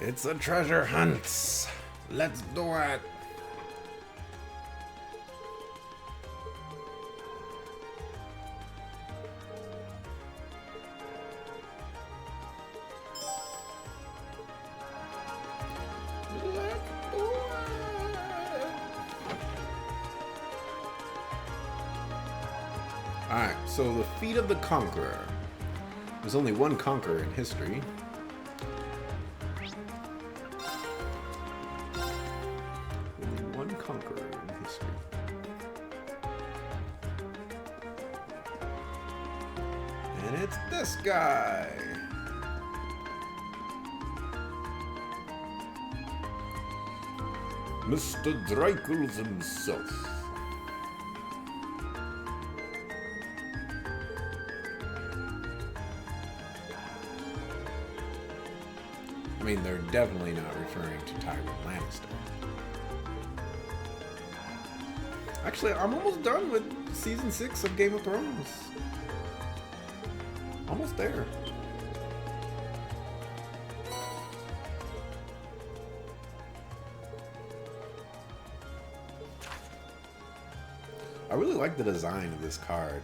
It's a treasure hunt. Let's do it. Alright, so the feat of the conqueror. There's only one conqueror in history. Only one conqueror in history. And it's this guy. Mr. Dracula himself. I mean, they're definitely not referring to Tywin Lannister. Actually, I'm almost done with season 6 of Game of Thrones. Almost there. I really like the design of this card.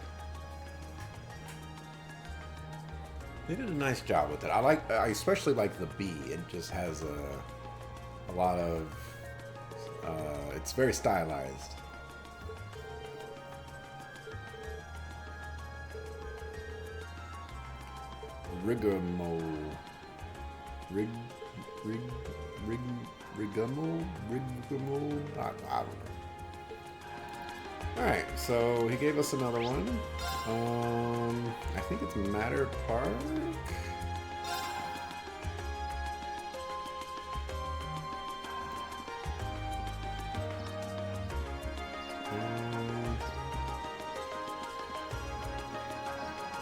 They did a nice job with it. I especially like the B. It just has a lot of, it's very stylized. Rigamo. Rigamo? I don't know. Alright, so he gave us another one. I think it's Matter Park.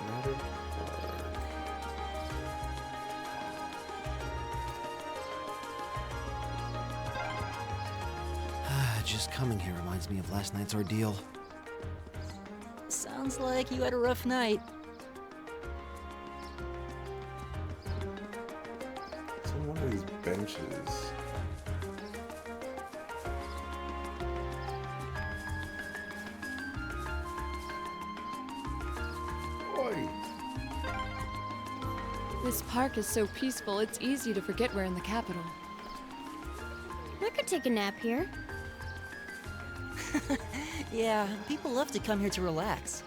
Matter Park. Just coming here reminds me of last night's ordeal. Sounds like you had a rough night. It's on one of these benches. Oi! This park is so peaceful, it's easy to forget we're in the capital. I could take a nap here. Yeah, people love to come here to relax.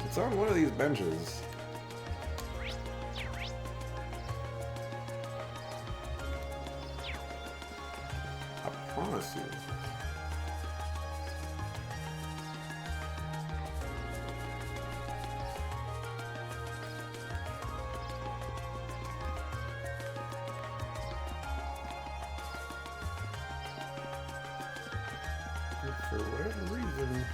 It's on one of these benches. I promise you. For whatever reason.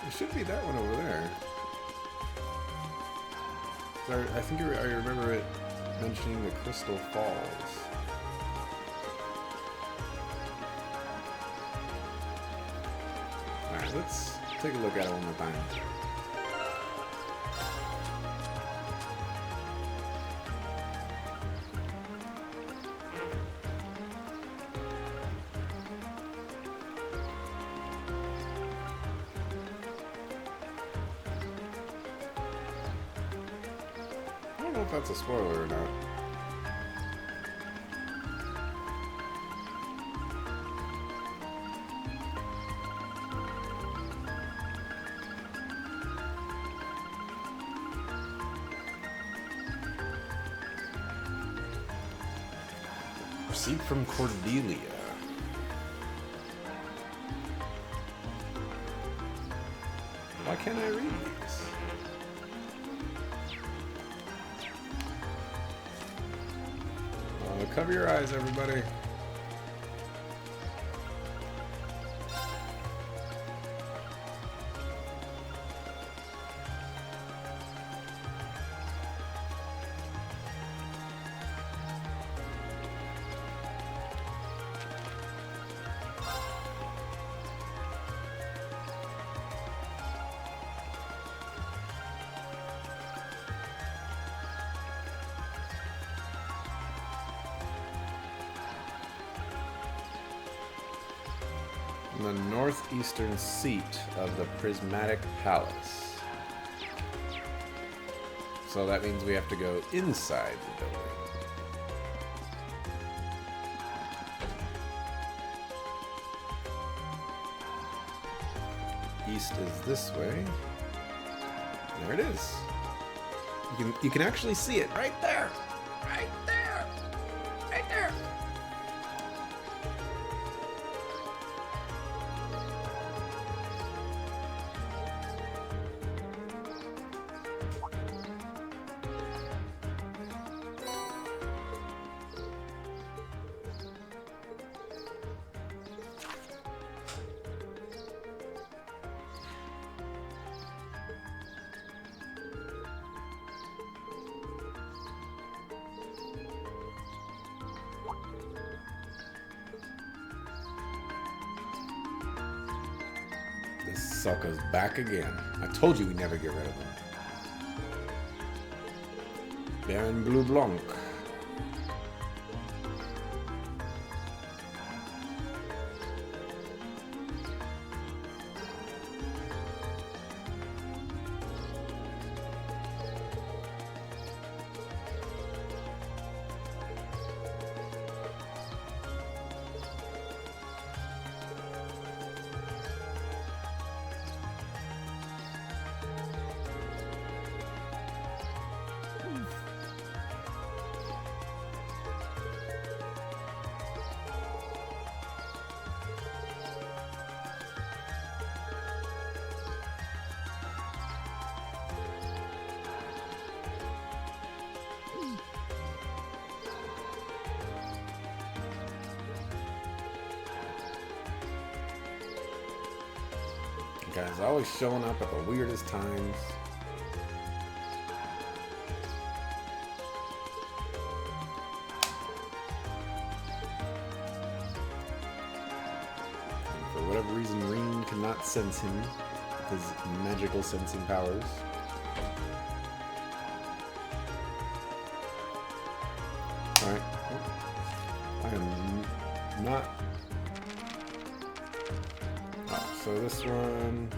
It should be that one over there. I think I remember it mentioning the Crystal Falls. Alright, let's take a look at it one more time. I don't know if that's a spoiler or not. Receipt from Cordelia. Why can't I read these? Cover your eyes, everybody. The northeastern seat of the Prismatic Palace. So that means we have to go inside the building. East is this way. There it is. You can actually see it right there. Right there. Right there. This sucker's back again. I told you we'd never get rid of him. Baron Blue Blanc. Guys always showing up at the weirdest times. And for whatever reason, Reen cannot sense him with his magical sensing powers. Alright. I am not... So this one,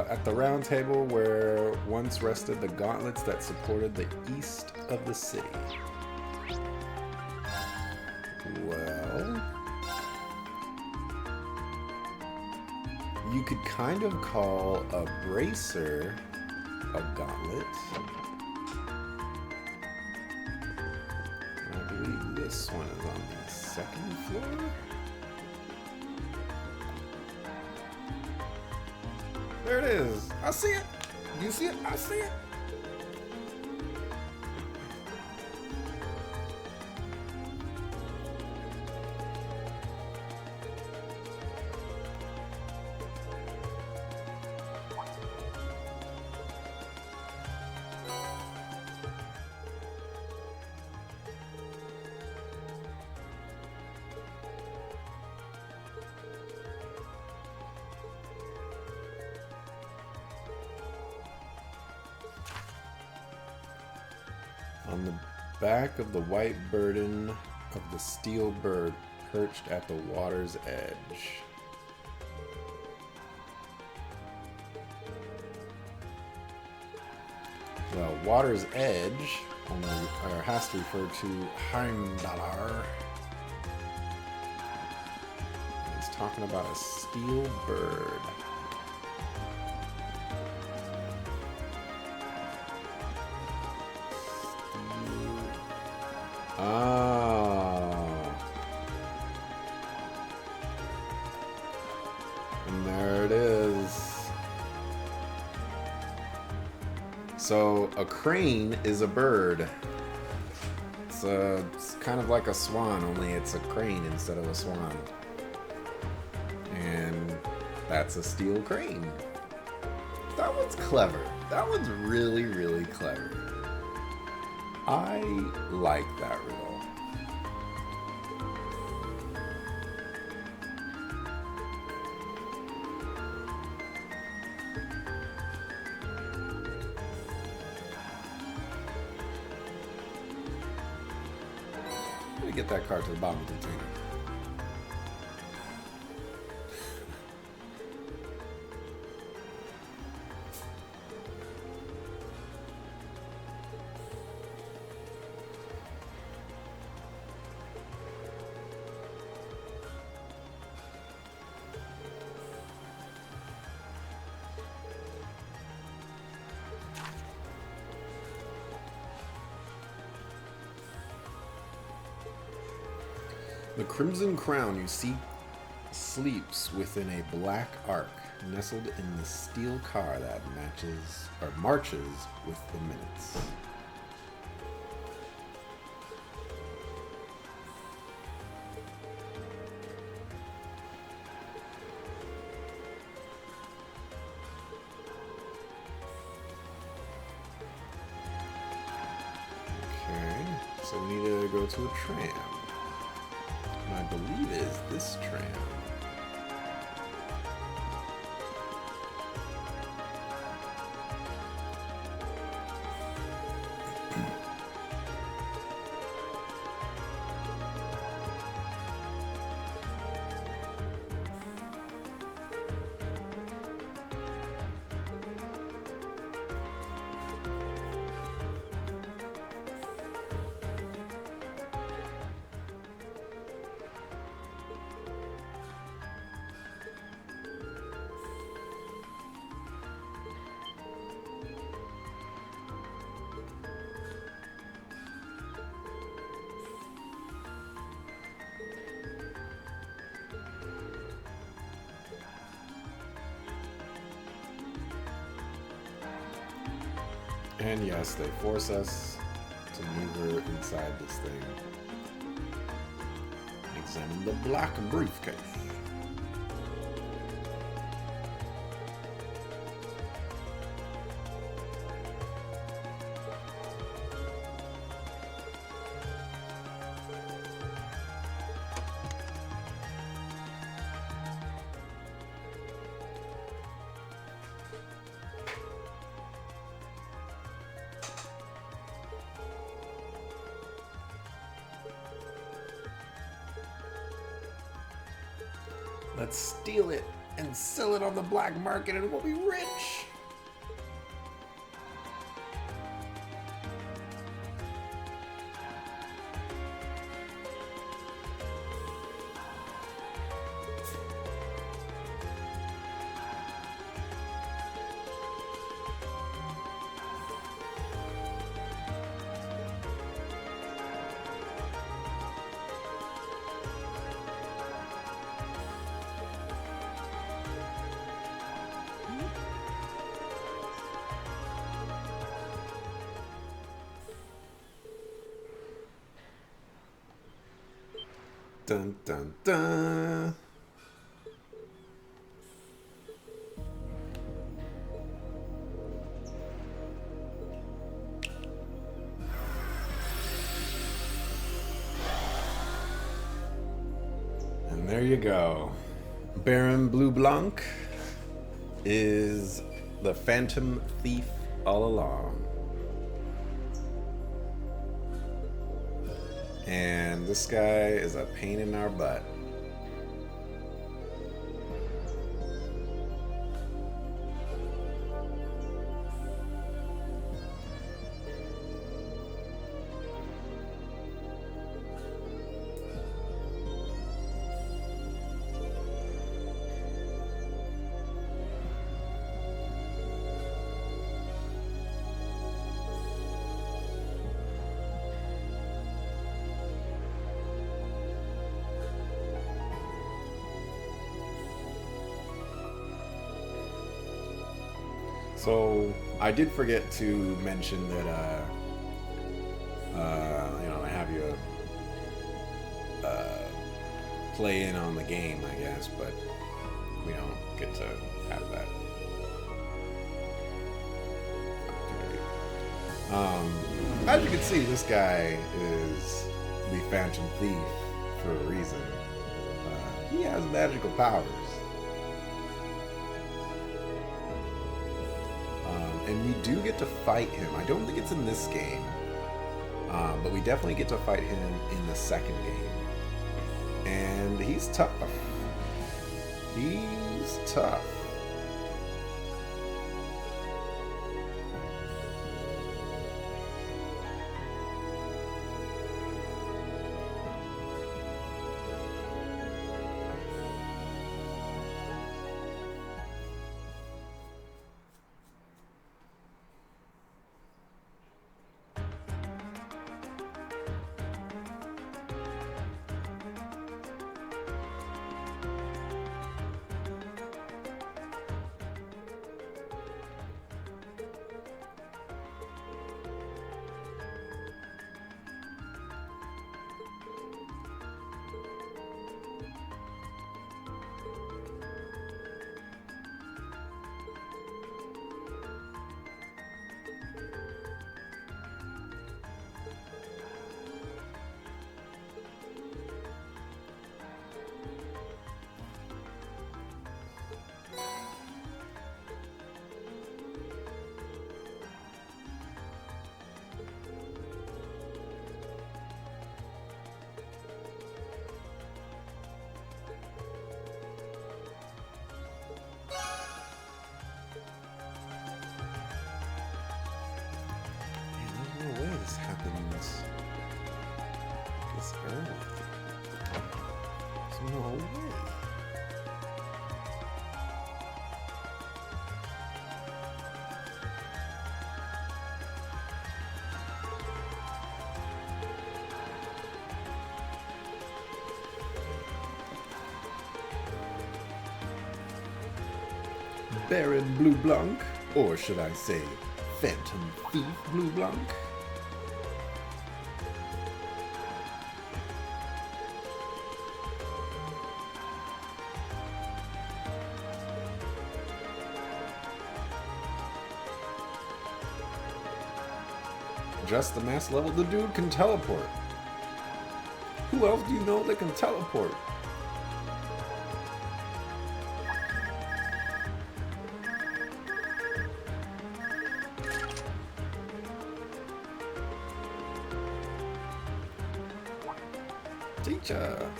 at the round table where once rested the gauntlets that supported the east of the city. Well, you could kind of call a bracer a gauntlet. I believe this one is on the second floor. There it is. I see it. Do you see it? I see it. On the back of the white burden of the steel bird perched at the water's edge. Well, water's edge only has to refer to Heimdallr. It's talking about a steel bird. Oh. And there it is. So a crane is a bird. It's kind of like a swan, only it's a crane instead of a swan. And that's a steel crane. That one's clever. That one's really, really clever. I like that riddle. Let me get that card to the bottom of the container. The Crimson Crown you seek sleeps within a black ark, nestled in the steel car that marches with the minutes. Okay, so we need to go to a tram. I believe it is this tram. And yes, they force us to maneuver inside this thing. Examine the black briefcase. Let's steal it and sell it on the black market and we'll be rich. Dun dun dun. And there you go. Baron Blue Blanc is the Phantom Thief all along. And this guy is a pain in our butt. So I did forget to mention that I have you play in on the game, I guess, but we don't get to have that. As you can see, this guy is the Phantom Thief for a reason. He has magical powers. And we do get to fight him. I don't think it's in this game, but we definitely get to fight him in the second game. And he's tough. He's tough. Happens this early. There's no way. Baron Blue Blanc, or should I say Phantom Thief Blue Blanc? Just the mass level, the dude can teleport. Who else do you know that can teleport? Teacher.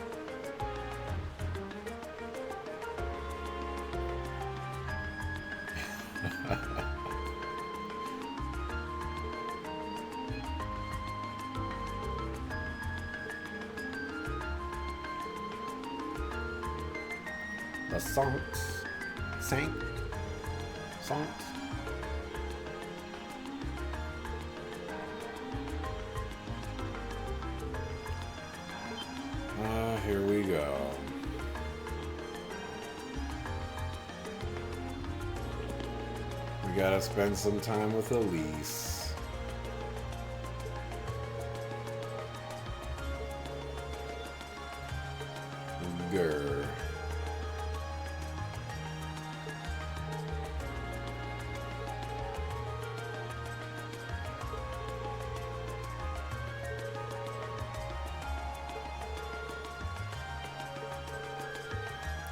The Saint. Here we go. We gotta spend some time with Elise. Grr.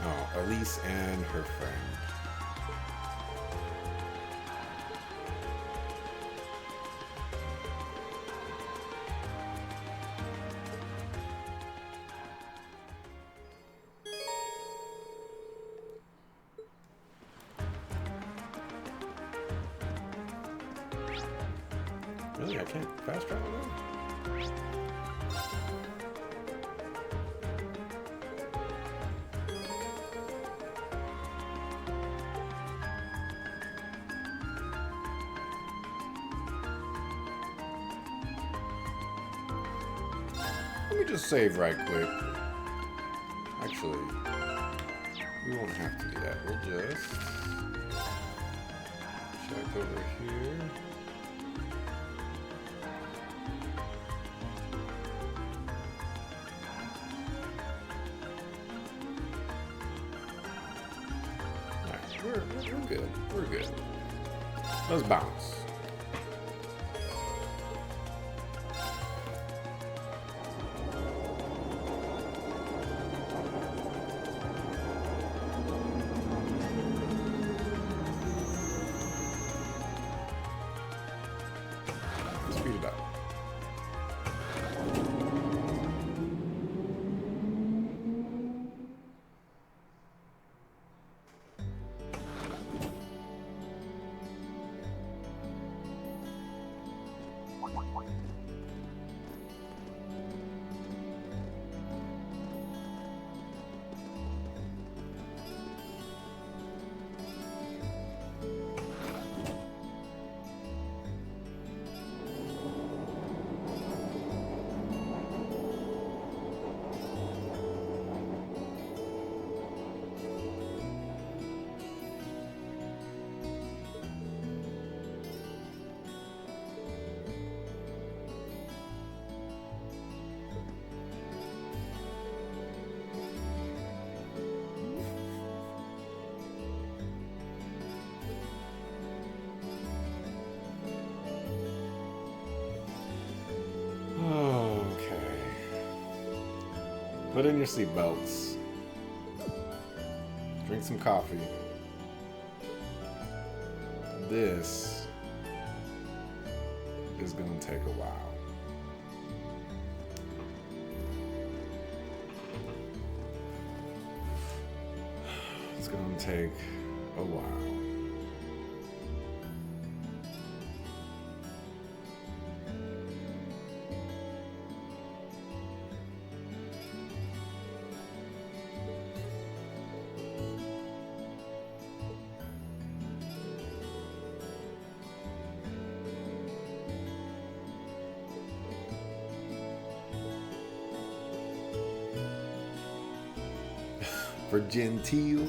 Oh, Elise and her friend. Really? I can't fast travel now? Let me just save right quick. Actually, we won't have to do that. We'll just Check over here. Alright, we're good. We're good. Let's bounce. Speed it up. Okay. Put in your seatbelts. Drink some coffee. This is gonna take a while. It's gonna take a while. For Gentile.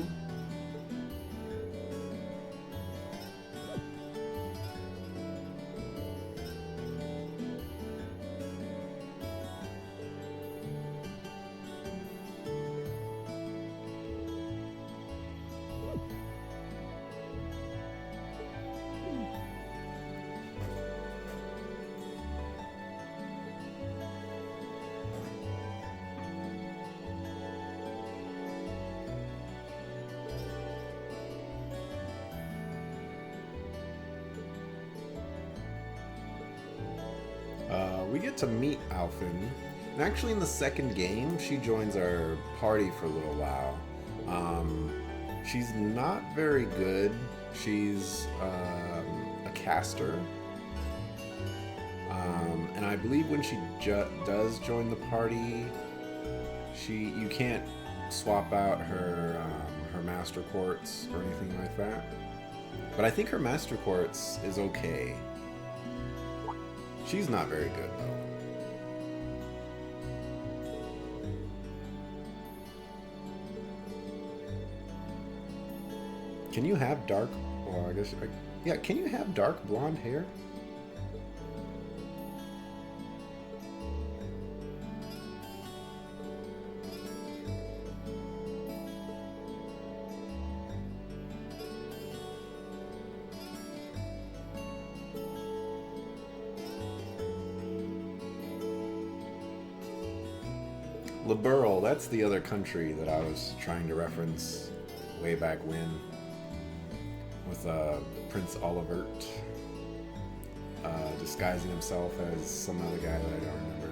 We get to meet Alphen. And actually in the second game, she joins our party for a little while. She's not very good. She's a caster. And I believe when she does join the party, you can't swap out her Master Quartz or anything like that. But I think her Master Quartz is okay. She's not very good, though. Can you have dark... Well, I guess... Yeah, can you have dark blonde hair? Liberl, that's the other country that I was trying to reference way back when, with Prince Olivert disguising himself as some other guy that I don't remember.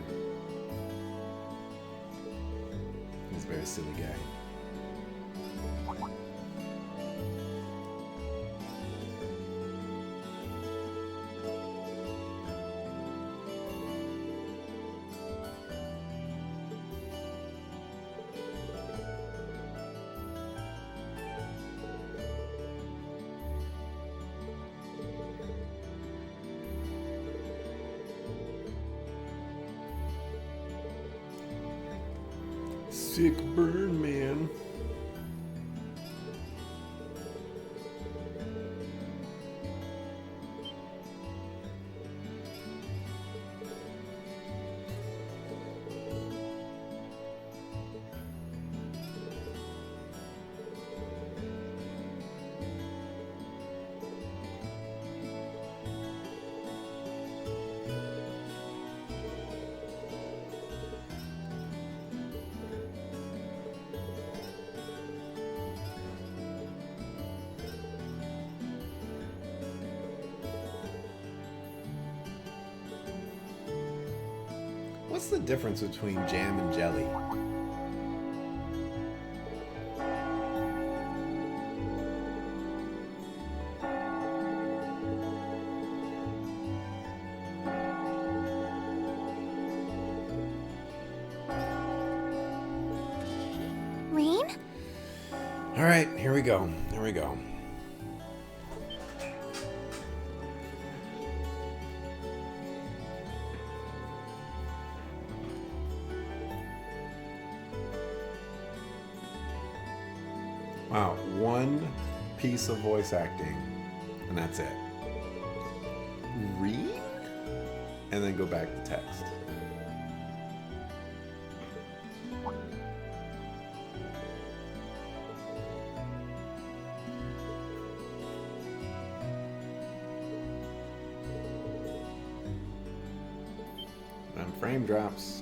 He's a very silly guy. Sick burn, man. What's the difference between jam and jelly? Rain? All right, here we go. Here we go. Wow, one piece of voice acting, and that's it. Read, and then go back to text. And frame drops.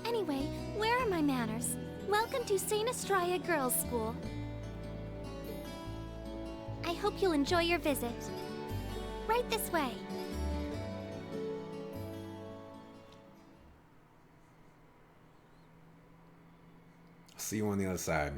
Anyway, where are my manners? Welcome to St. Estrella Girls' School. I hope you'll enjoy your visit. Right this way. See you on the other side.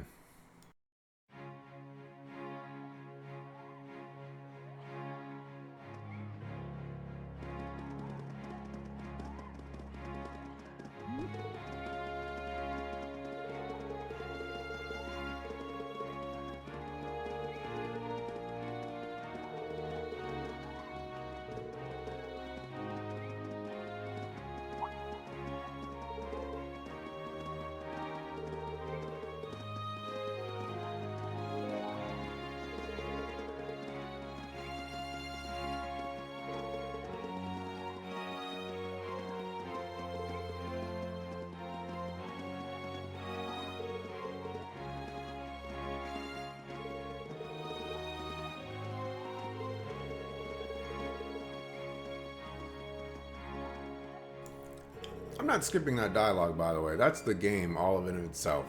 I'm not skipping that dialogue, by the way. That's the game, all of it in itself.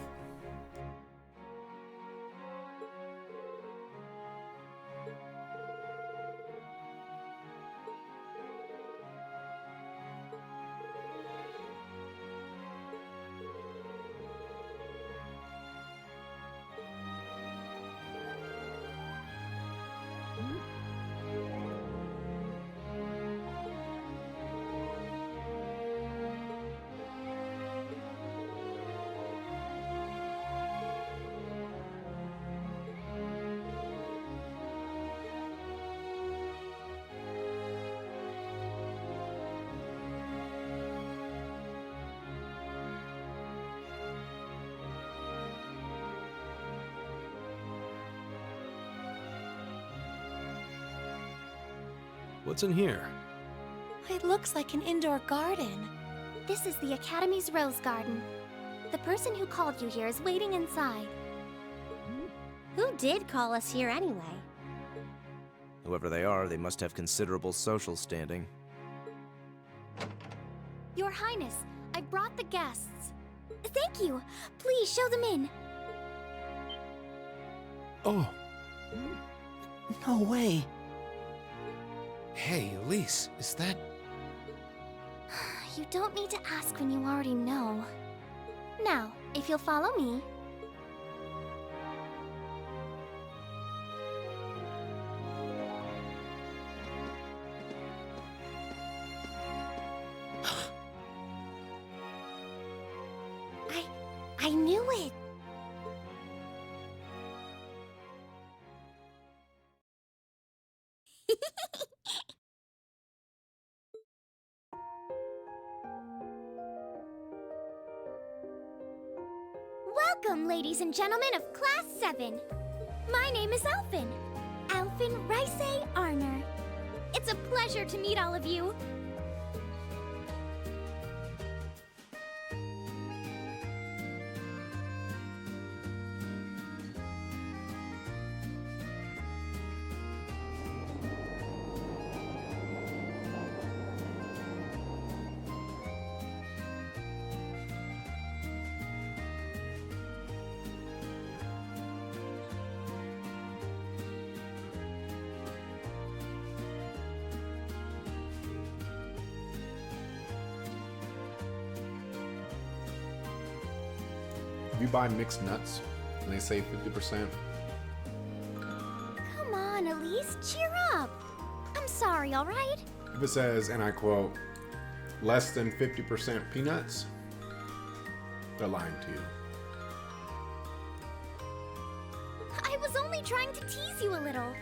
What's in here? It looks like an indoor garden. This is the Academy's rose garden. The person who called you here is waiting inside. Who did call us here anyway? Whoever they are, they must have considerable social standing. Your Highness, I brought the guests. Thank you. Please show them in. Oh, No way. Hey, Elise, is that... You don't need to ask when you already know. Now, if you'll follow me. I knew it. Welcome, ladies and gentlemen of Class 7. My name is Alphen. Alphen Rice Arner. It's a pleasure to meet all of you. If you buy mixed nuts and they say 50%, Come on, Elise, cheer up. I'm sorry, all right? if it says, and I quote, less than 50% peanuts, they're lying to you. I was only trying to tease you a little.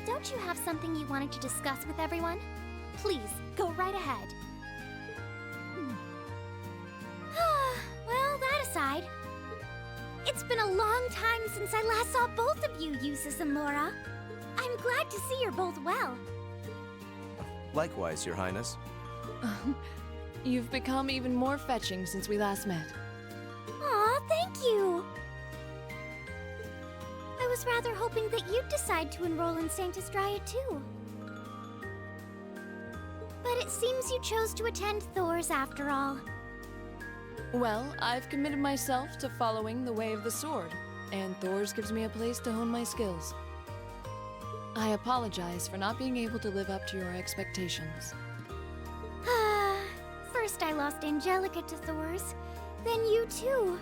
Don't you have something you wanted to discuss with everyone? Please, go right ahead. Well, that aside, it's been a long time since I last saw both of you, Eustace and Laura. I'm glad to see you're both well. Likewise, Your Highness. You've become even more fetching since we last met. Aw, thank you! I was rather hoping that you'd decide to enroll in Sanctus Dryad too. But it seems you chose to attend Thor's after all. Well, I've committed myself to following the way of the sword, and Thor's gives me a place to hone my skills. I apologize for not being able to live up to your expectations. First I lost Angelica to Thor's, then you too.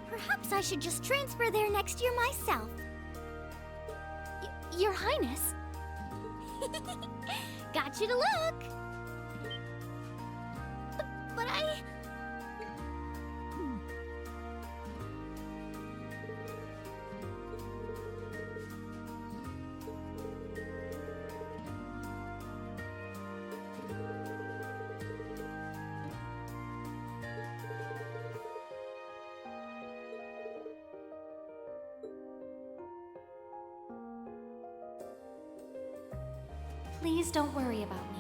Perhaps I should just transfer there next year myself. Your Highness. Got you to look. But I... Please don't worry about me.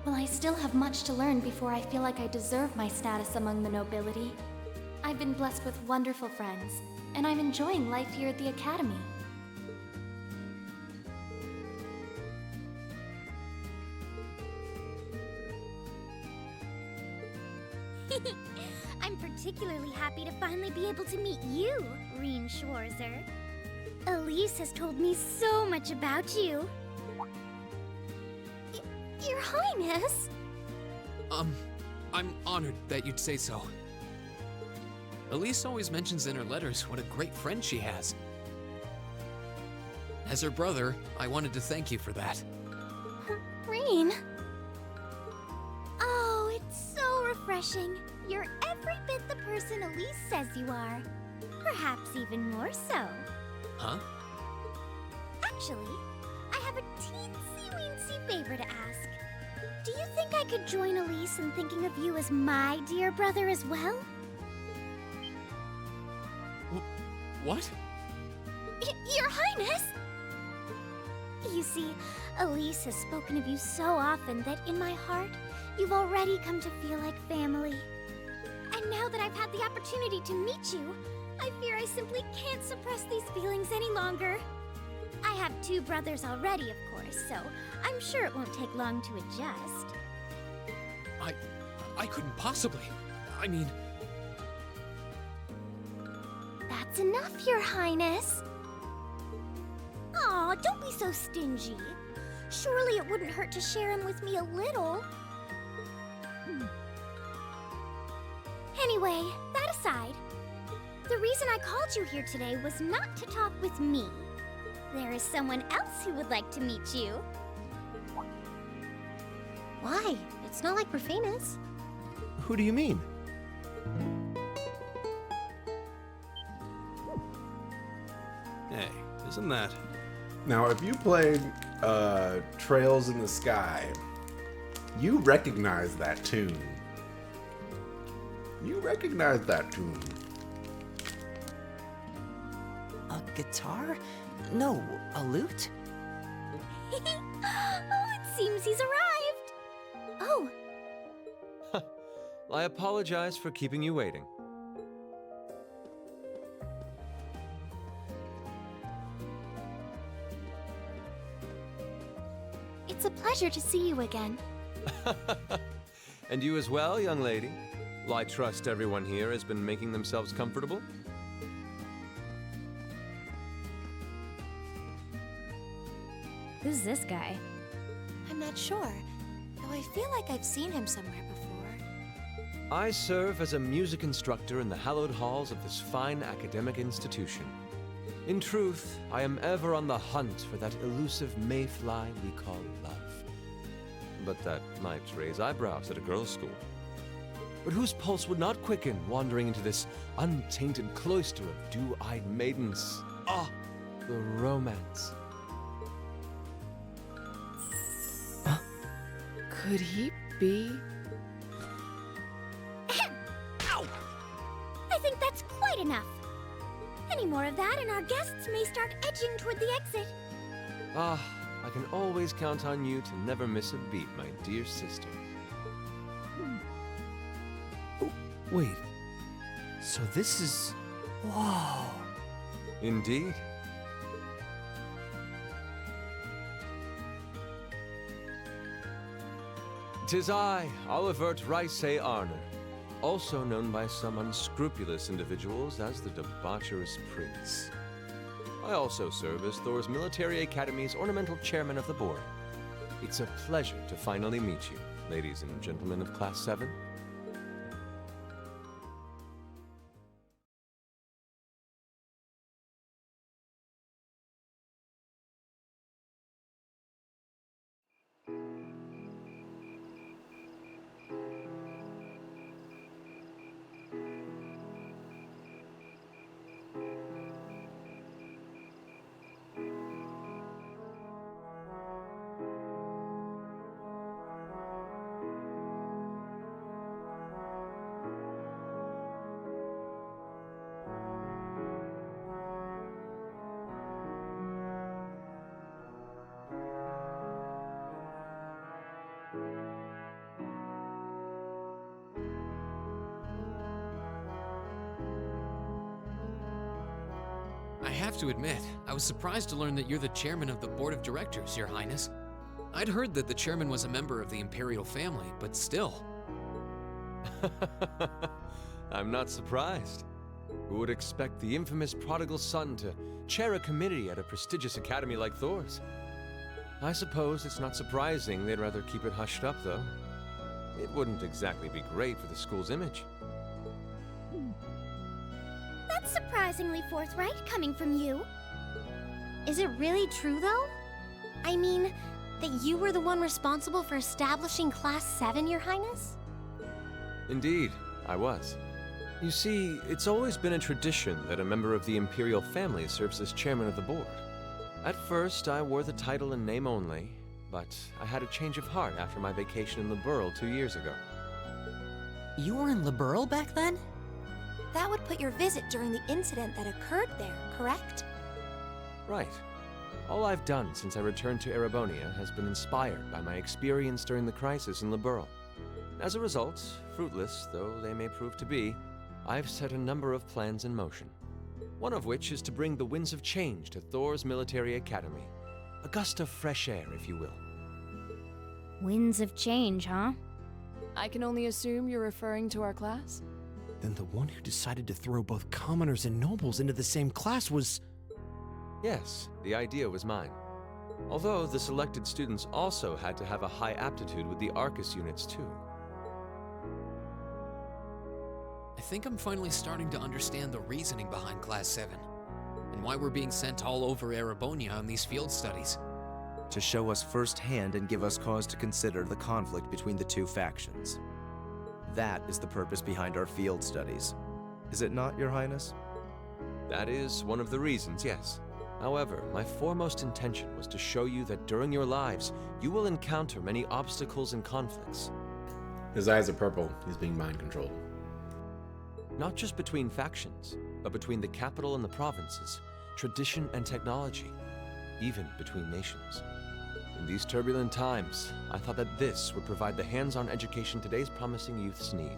Well, I still have much to learn before I feel like I deserve my status among the nobility. I've been blessed with wonderful friends, and I'm enjoying life here at the Academy. I'm particularly happy to finally be able to meet you, Reen Schwarzer. Elise has told me so much about you. Your Highness! I'm honored that you'd say so. Elise always mentions in her letters what a great friend she has. As her brother, I wanted to thank you for that. Reen? Oh, it's so refreshing. You're every bit the person Elise says you are. Perhaps even more so. Huh? Actually, I have a teensy-weensy favor to ask. Do you think I could join Elise in thinking of you as my dear brother as well? What? Your Highness! You see, Elise has spoken of you so often that in my heart, you've already come to feel like family. And now that I've had the opportunity to meet you, I fear I simply can't suppress these feelings any longer. I have 2 brothers already, of course, so I'm sure it won't take long to adjust. I couldn't possibly. I mean... That's enough, Your Highness. Aw, don't be so stingy. Surely it wouldn't hurt to share him with me a little. Anyway, that aside, the reason I called you here today was not to talk with me. There is someone else who would like to meet you. Why? It's not like we're famous. Who do you mean? Hey, isn't that... Now, if you played Trails in the Sky, you recognize that tune. You recognize that tune. A guitar? No, a lute? Oh, it seems he's arrived. Oh, I apologize for keeping you waiting. it's a pleasure to see you again. And you as well, young lady. Well, I trust everyone here has been making themselves comfortable. Who's this guy? I'm I'm not sure, though I feel like I've seen him somewhere before. I serve as a music instructor in the hallowed halls of this fine academic institution. In truth, I am ever on the hunt for that elusive mayfly we call love. But that might raise eyebrows at a girls' school. But whose pulse would not quicken wandering into this untainted cloister of dew-eyed maidens? Ah, the romance. Could he be? Ow! I think that's quite enough. Any more of that and our guests may start edging toward the exit. Ah, I can always count on you to never miss a beat, my dear sister. Oh, wait. So this is... Whoa. Indeed. Tis I, Olivert Ricey Arner, also known by some unscrupulous individuals as the Debaucherous Prince. I also serve as Thor's Military Academy's ornamental chairman of the board. It's a pleasure to finally meet you, ladies and gentlemen of Class 7. I have to admit, I was surprised to learn that you're the chairman of the board of directors, Your Highness. I'd heard that the chairman was a member of the Imperial family, but still. I'm not surprised. Who would expect the infamous prodigal son to chair a committee at a prestigious academy like Thor's? I suppose it's not surprising they'd rather keep it hushed up, though. It wouldn't exactly be great for the school's image. That's surprisingly forthright coming from you. Is it really true, though? I mean, that you were the one responsible for establishing Class 7, Your Highness? Indeed, I was. You see, it's always been a tradition that a member of the Imperial family serves as chairman of the board. At first, I wore the title in name only, but I had a change of heart after my vacation in Liberl 2 years ago. You were in Liberl back then? That would put your visit during the incident that occurred there, correct? Right. All I've done since I returned to Erebonia has been inspired by my experience during the crisis in Liberl. As a result, fruitless though they may prove to be, I've set a number of plans in motion. One of which is to bring the winds of change to Thor's Military Academy. A gust of fresh air, if you will. Winds of change, huh? I can only assume you're referring to our class? Then the one who decided to throw both commoners and nobles into the same class was... Yes, the idea was mine. Although the selected students also had to have a high aptitude with the Arcus units too. I think I'm finally starting to understand the reasoning behind Class 7, and why we're being sent all over Erebonia on these field studies. To show us firsthand and give us cause to consider the conflict between the two factions. That is the purpose behind our field studies. Is it not, Your Highness? That is one of the reasons, yes. However, my foremost intention was to show you that during your lives, you will encounter many obstacles and conflicts. His eyes are purple. He's being mind controlled. Not just between factions, but between the capital and the provinces, tradition and technology, even between nations. In these turbulent times, I thought that this would provide the hands-on education today's promising youths need.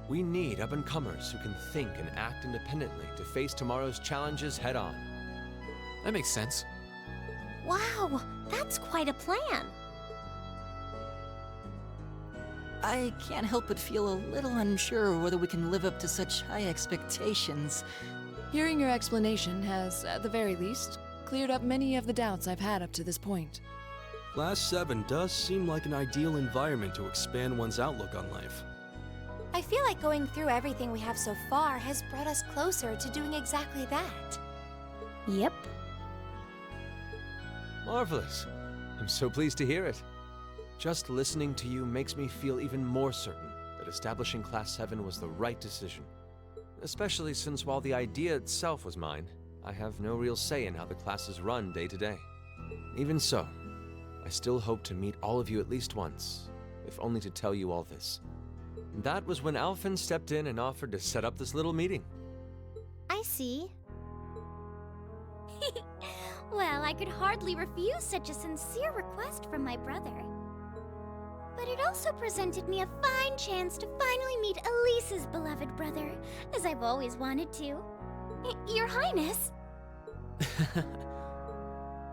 We need up-and-comers who can think and act independently to face tomorrow's challenges head-on. That makes sense. Wow, that's quite a plan. I can't help but feel a little unsure whether we can live up to such high expectations. Hearing your explanation has, at the very least, cleared up many of the doubts I've had up to this point. Class 7 does seem like an ideal environment to expand one's outlook on life. I feel like going through everything we have so far has brought us closer to doing exactly that. Yep. Marvelous. I'm so pleased to hear it. Just listening to you makes me feel even more certain that establishing Class 7 was the right decision. Especially since while the idea itself was mine, I have no real say in how the classes run day to day. Even so, I still hope to meet all of you at least once, if only to tell you all this. That was when Alphen stepped in and offered to set up this little meeting. I see. Well, I could hardly refuse such a sincere request from my brother. But it also presented me a fine chance to finally meet Elise's beloved brother, as I've always wanted to. Your Highness!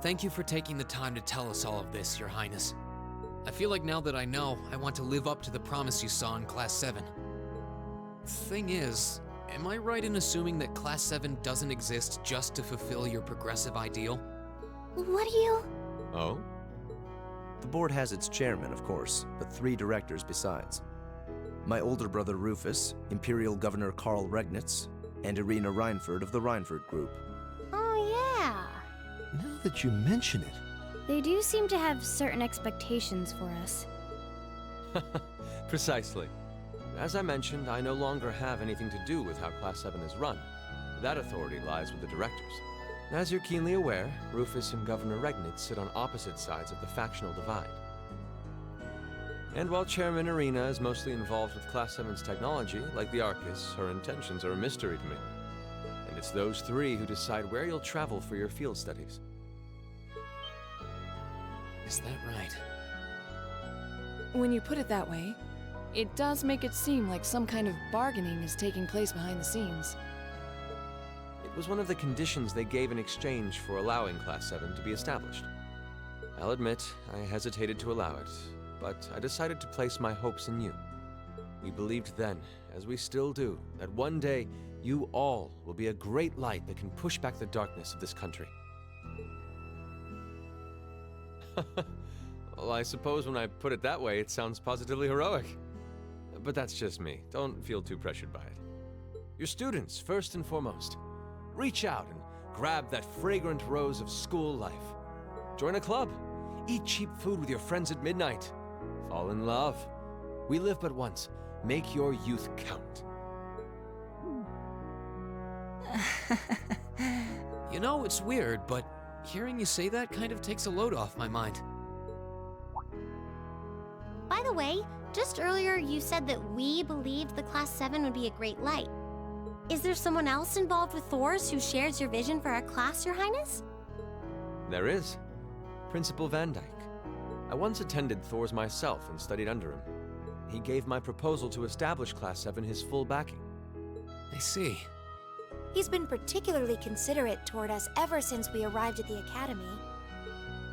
Thank you for taking the time to tell us all of this, Your Highness. I feel like now that I know, I want to live up to the promise you saw in Class 7. Thing is, am I right in assuming that Class 7 doesn't exist just to fulfill your progressive ideal? What do you... Oh? The board has its chairman, of course, but 3 directors besides. My older brother Rufus, Imperial Governor Karl Regnitz, and Irina Reinford of the Reinford Group. Oh, yeah. Now that you mention it, They do seem to have certain expectations for us. Precisely. As I mentioned, I no longer have anything to do with how Class 7 is run. That authority lies with the directors. As you're keenly aware, Rufus and Governor Regnitz sit on opposite sides of the factional divide. And while Chairman Irina is mostly involved with Class 7's technology, like the Arcus, her intentions are a mystery to me. And it's those 3 who decide where you'll travel for your field studies. Is that right? When you put it that way, it does make it seem like some kind of bargaining is taking place behind the scenes. It was one of the conditions they gave in exchange for allowing Class 7 to be established. I'll admit, I hesitated to allow it, but I decided to place my hopes in you. We believed then, as we still do, that one day you all will be a great light that can push back the darkness of this country. Well, I suppose when I put it that way, it sounds positively heroic. But that's just me. Don't feel too pressured by it. Your students, first and foremost. Reach out and grab that fragrant rose of school life. Join a club. Eat cheap food with your friends at midnight. Fall in love. We live but once. Make your youth count. You know, it's weird, but hearing you say that kind of takes a load off my mind. By the way, just earlier you said that we believed the Class 7 would be a great light. Is there someone else involved with Thors who shares your vision for our class, Your Highness? There is. Principal Van Dyke. I once attended Thors myself and studied under him. He gave my proposal to establish Class 7 his full backing. I see. He's been particularly considerate toward us ever since we arrived at the Academy.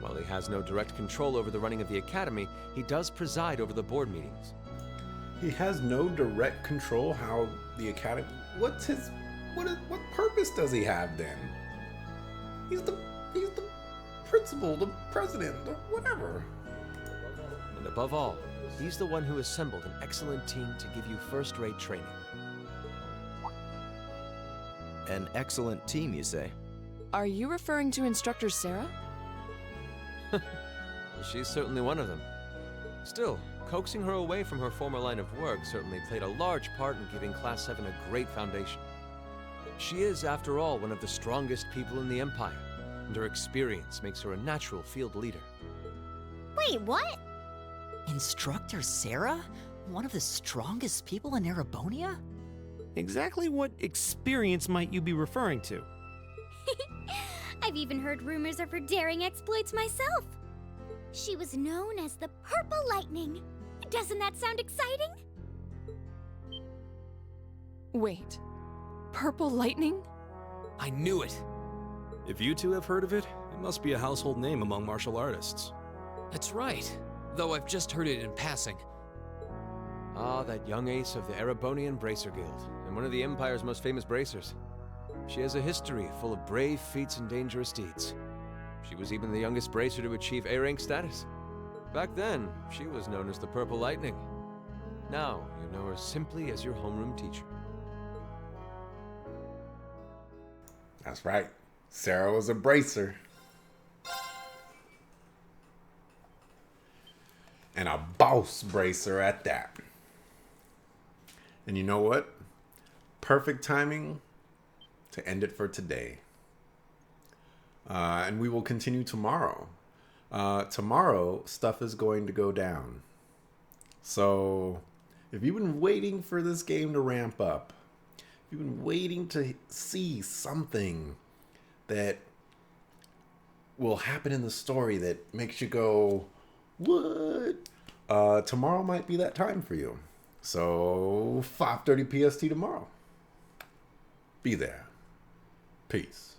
While he has no direct control over the running of the Academy, he does preside over the board meetings. He has no direct control how the academy. What purpose does he have then? He's the principal, the president, or whatever. And above all, he's the one who assembled an excellent team to give you first-rate training. An excellent team, you say? Are you referring to Instructor Sarah? She's certainly one of them. Still, coaxing her away from her former line of work certainly played a large part in giving Class 7 a great foundation. She is, after all, one of the strongest people in the Empire, and her experience makes her a natural field leader. Wait, what? Instructor Sarah? One of the strongest people in Erebonia? exactly what experience might you be referring to? I've even heard rumors of her daring exploits myself. She was known as the Purple Lightning. Doesn't that sound exciting? Wait, Purple Lightning? I knew it! If you two have heard of it, it must be a household name among martial artists. That's right, though I've just heard it in passing. Ah, that young ace of the Erebonian Bracer Guild, and one of the Empire's most famous bracers. She has a history full of brave feats and dangerous deeds. She was even the youngest bracer to achieve A-rank status. Back then, she was known as the Purple Lightning. Now, you know her simply as your homeroom teacher. That's right. Sarah was a bracer. And a boss bracer at that. And you know what? Perfect timing to end it for today. And we will continue tomorrow. Tomorrow, stuff is going to go down. So, if you've been waiting for this game to ramp up, if you've been waiting to see something that will happen in the story that makes you go, what? Tomorrow might be that time for you. So, 5:30 PST tomorrow. Be there. Peace.